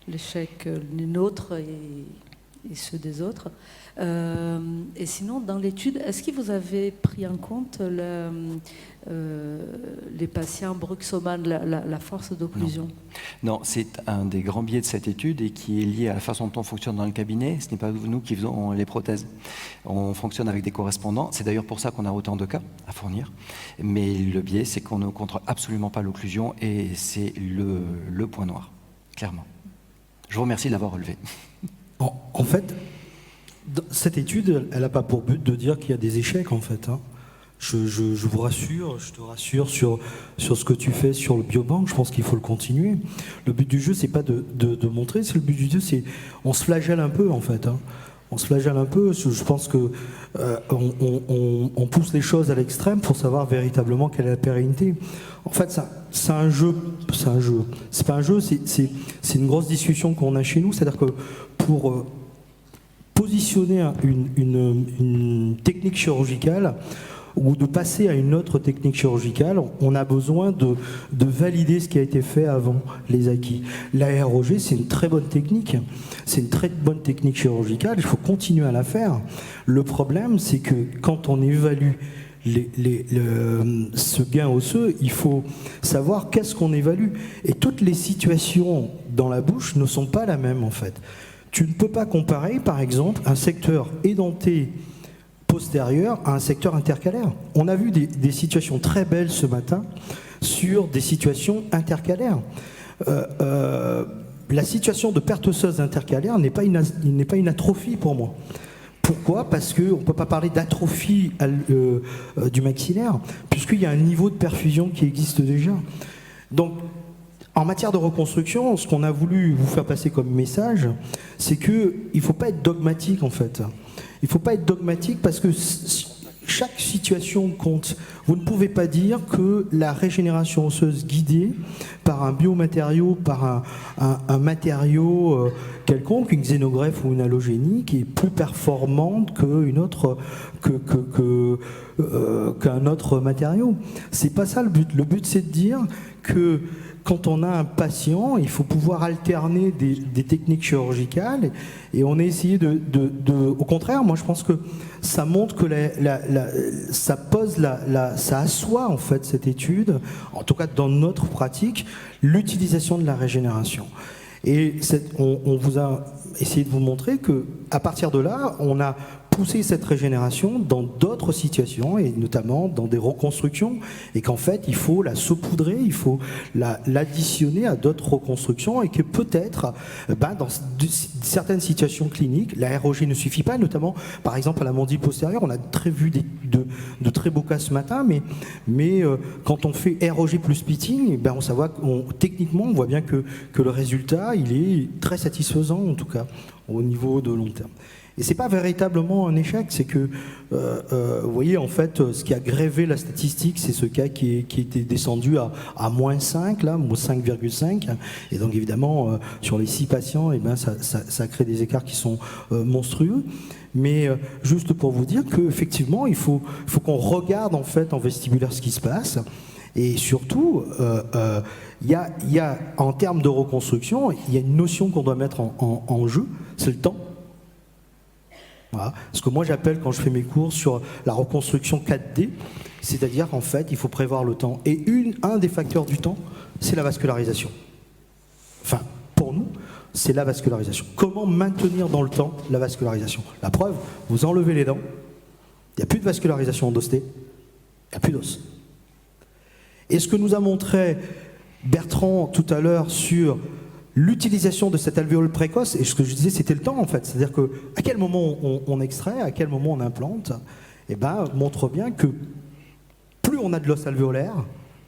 l'échec, les nôtres et ceux des autres. Et sinon, dans l'étude, est-ce que vous avez pris en compte les patients bruxomanes, la force d'occlusion? Non, c'est un des grands biais de cette étude et qui est lié à la façon dont on fonctionne dans le cabinet. Ce n'est pas nous qui faisons les prothèses. On fonctionne avec des correspondants. C'est d'ailleurs pour ça qu'on a autant de cas à fournir. Mais le biais, c'est qu'on ne contrôle absolument pas l'occlusion et c'est le point noir, clairement. Je vous remercie de l'avoir relevé. En fait, cette étude, elle n'a pas pour but de dire qu'il y a des échecs, en fait. Hein. Je vous rassure, je te rassure sur ce que tu fais sur le biobank. Je pense qu'il faut le continuer. Le but du jeu, c'est pas de montrer, c'est le but du jeu, c'est on se flagelle un peu, en fait. Hein. On se flagelle un peu. Je pense que on pousse les choses à l'extrême pour savoir véritablement quelle est la pérennité. En fait, c'est un jeu. C'est un jeu. C'est pas un jeu. C'est une grosse discussion qu'on a chez nous. C'est-à-dire que pour positionner une technique chirurgicale, ou de passer à une autre technique chirurgicale, on a besoin de valider ce qui a été fait avant, les acquis. La ROG, c'est une très bonne technique. C'est une très bonne technique chirurgicale, il faut continuer à la faire. Le problème, c'est que quand on évalue ce gain osseux, il faut savoir qu'est-ce qu'on évalue. Et toutes les situations dans la bouche ne sont pas la même, en fait. Tu ne peux pas comparer, par exemple, un secteur édenté postérieur à un secteur intercalaire. On a vu des situations très belles ce matin sur des situations intercalaires. La situation de perte osseuse intercalaire n'est pas une atrophie pour moi. Pourquoi ? Parce qu'on ne peut pas parler d'atrophie du maxillaire, puisqu'il y a un niveau de perfusion qui existe déjà. Donc, en matière de reconstruction, ce qu'on a voulu vous faire passer comme message, c'est qu'il ne faut pas être dogmatique, en fait. Il ne faut pas être dogmatique parce que chaque situation compte. Vous ne pouvez pas dire que la régénération osseuse guidée par un biomatériau, par un matériau quelconque, une xénogreffe ou une allogénique, est plus performante qu'un autre matériau. C'est pas ça le but. Le but, c'est de dire que quand on a un patient, il faut pouvoir alterner des techniques chirurgicales et on a essayé au contraire, moi je pense que ça montre que ça assoit en fait cette étude, en tout cas dans notre pratique, l'utilisation de la régénération. Et on vous a essayé de vous montrer que à partir de là, on a poussé cette régénération dans d'autres situations et notamment dans des reconstructions et qu'en fait il faut la saupoudrer, il faut l'additionner à d'autres reconstructions et que peut-être dans certaines situations cliniques la ROG ne suffit pas, notamment par exemple à la mandibule postérieure. On a vu de très beaux cas ce matin, mais quand on fait ROG plus pitting, techniquement on voit bien que le résultat il est très satisfaisant en tout cas au niveau de long terme. Et c'est pas véritablement un échec, c'est que, vous voyez, en fait, ce qui a grévé la statistique, c'est ce cas qui était descendu à moins 5, là, moins 5,5. Et donc, évidemment, sur les 6 patients, ça crée des écarts qui sont monstrueux. Mais juste pour vous dire qu'effectivement, il faut qu'on regarde, en fait, en vestibulaire ce qui se passe. Et surtout, il y a, en termes de reconstruction, il y a une notion qu'on doit mettre en jeu, c'est le temps. Voilà. Ce que moi j'appelle quand je fais mes cours sur la reconstruction 4D, c'est-à-dire qu'en fait il faut prévoir le temps. Et un des facteurs du temps, c'est la vascularisation. Enfin, pour nous, c'est la vascularisation. Comment maintenir dans le temps la vascularisation ? La preuve, vous enlevez les dents, il n'y a plus de vascularisation endostée, il n'y a plus d'os. Et ce que nous a montré Bertrand tout à l'heure sur l'utilisation de cet alvéole précoce, et ce que je disais, c'était le temps en fait. C'est-à-dire qu'à quel moment on extrait, à quel moment on implante, montre bien que plus on a de l'os alvéolaire,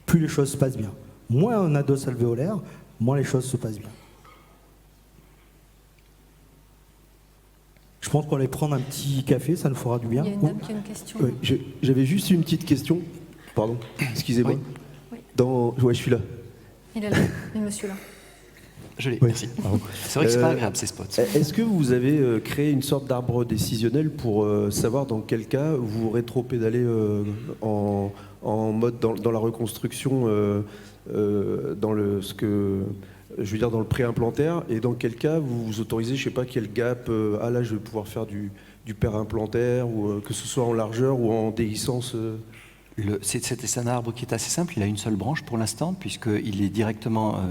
plus les choses se passent bien. Moins on a d'os alvéolaire, moins les choses se passent bien. Je pense qu'on va aller prendre un petit café, ça nous fera du bien. Il y a une dame qui a une question. Oui, j'avais juste une petite question. Pardon, excusez-moi. Oui. Ouais, je suis là. Il est là, le monsieur là. Je l'ai, Oui. merci. C'est vrai que c'est pas agréable ces spots. Est-ce que vous avez créé une sorte d'arbre décisionnel pour savoir dans quel cas vous rétro-pédalez en mode dans la reconstruction, dans le pré-implantaire, et dans quel cas vous vous autorisez, je sais pas quel gap, là je vais pouvoir faire du périmplantaire, ou que ce soit en largeur ou en déhiscence C'est un arbre qui est assez simple, il a une seule branche pour l'instant, puisqu'il est directement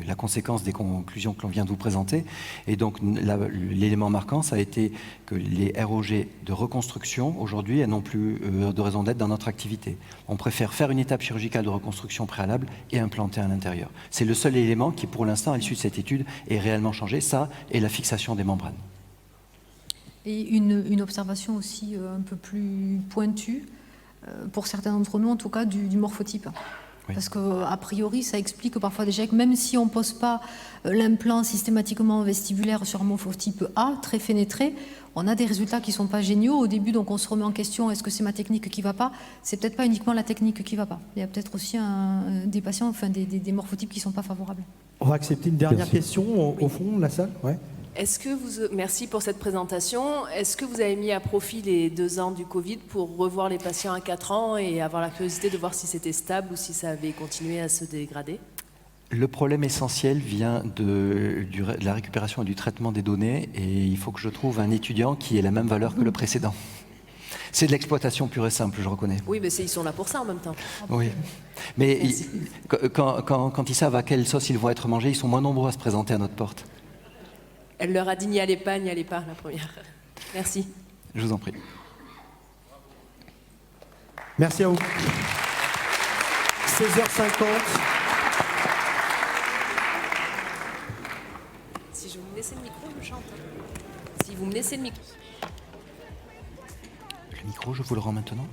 la conséquence des conclusions que l'on vient de vous présenter. Et donc l'élément marquant, ça a été que les ROG de reconstruction, aujourd'hui, elles n'ont plus de raison d'être dans notre activité. On préfère faire une étape chirurgicale de reconstruction préalable et implanter à l'intérieur. C'est le seul élément qui, pour l'instant, à l'issue de cette étude, est réellement changé, ça, et la fixation des membranes. Et une observation aussi un peu plus pointue, pour certains d'entre nous en tout cas, du morphotype. Oui. Parce qu'a priori, ça explique parfois déjà que même si on ne pose pas l'implant systématiquement vestibulaire sur un morphotype A, très fénétré, on a des résultats qui ne sont pas géniaux au début, donc on se remet en question, est-ce que c'est ma technique qui ne va pas ? C'est peut-être pas uniquement la technique qui ne va pas. Il y a peut-être aussi des patients, des morphotypes qui ne sont pas favorables. On va accepter une dernière question au fond de la salle. Ouais. Merci pour cette présentation. Est-ce que vous avez mis à profit les 2 ans du Covid pour revoir les patients à 4 ans et avoir la curiosité de voir si c'était stable ou si ça avait continué à se dégrader? Le problème essentiel vient de la récupération et du traitement des données, et il faut que je trouve un étudiant qui ait la même valeur que le précédent. C'est de l'exploitation pure et simple, je reconnais. Oui, mais ils sont là pour ça en même temps. Oui. Mais quand ils savent à quelle sauce ils vont être mangés, ils sont moins nombreux à se présenter à notre porte. Elle leur a dit n'y allez pas, la première. Merci. Je vous en prie. Merci à vous. 16h50. Si je vous me laissez le micro, je chante. Si vous me laissez le micro. Le micro, je vous le rends maintenant.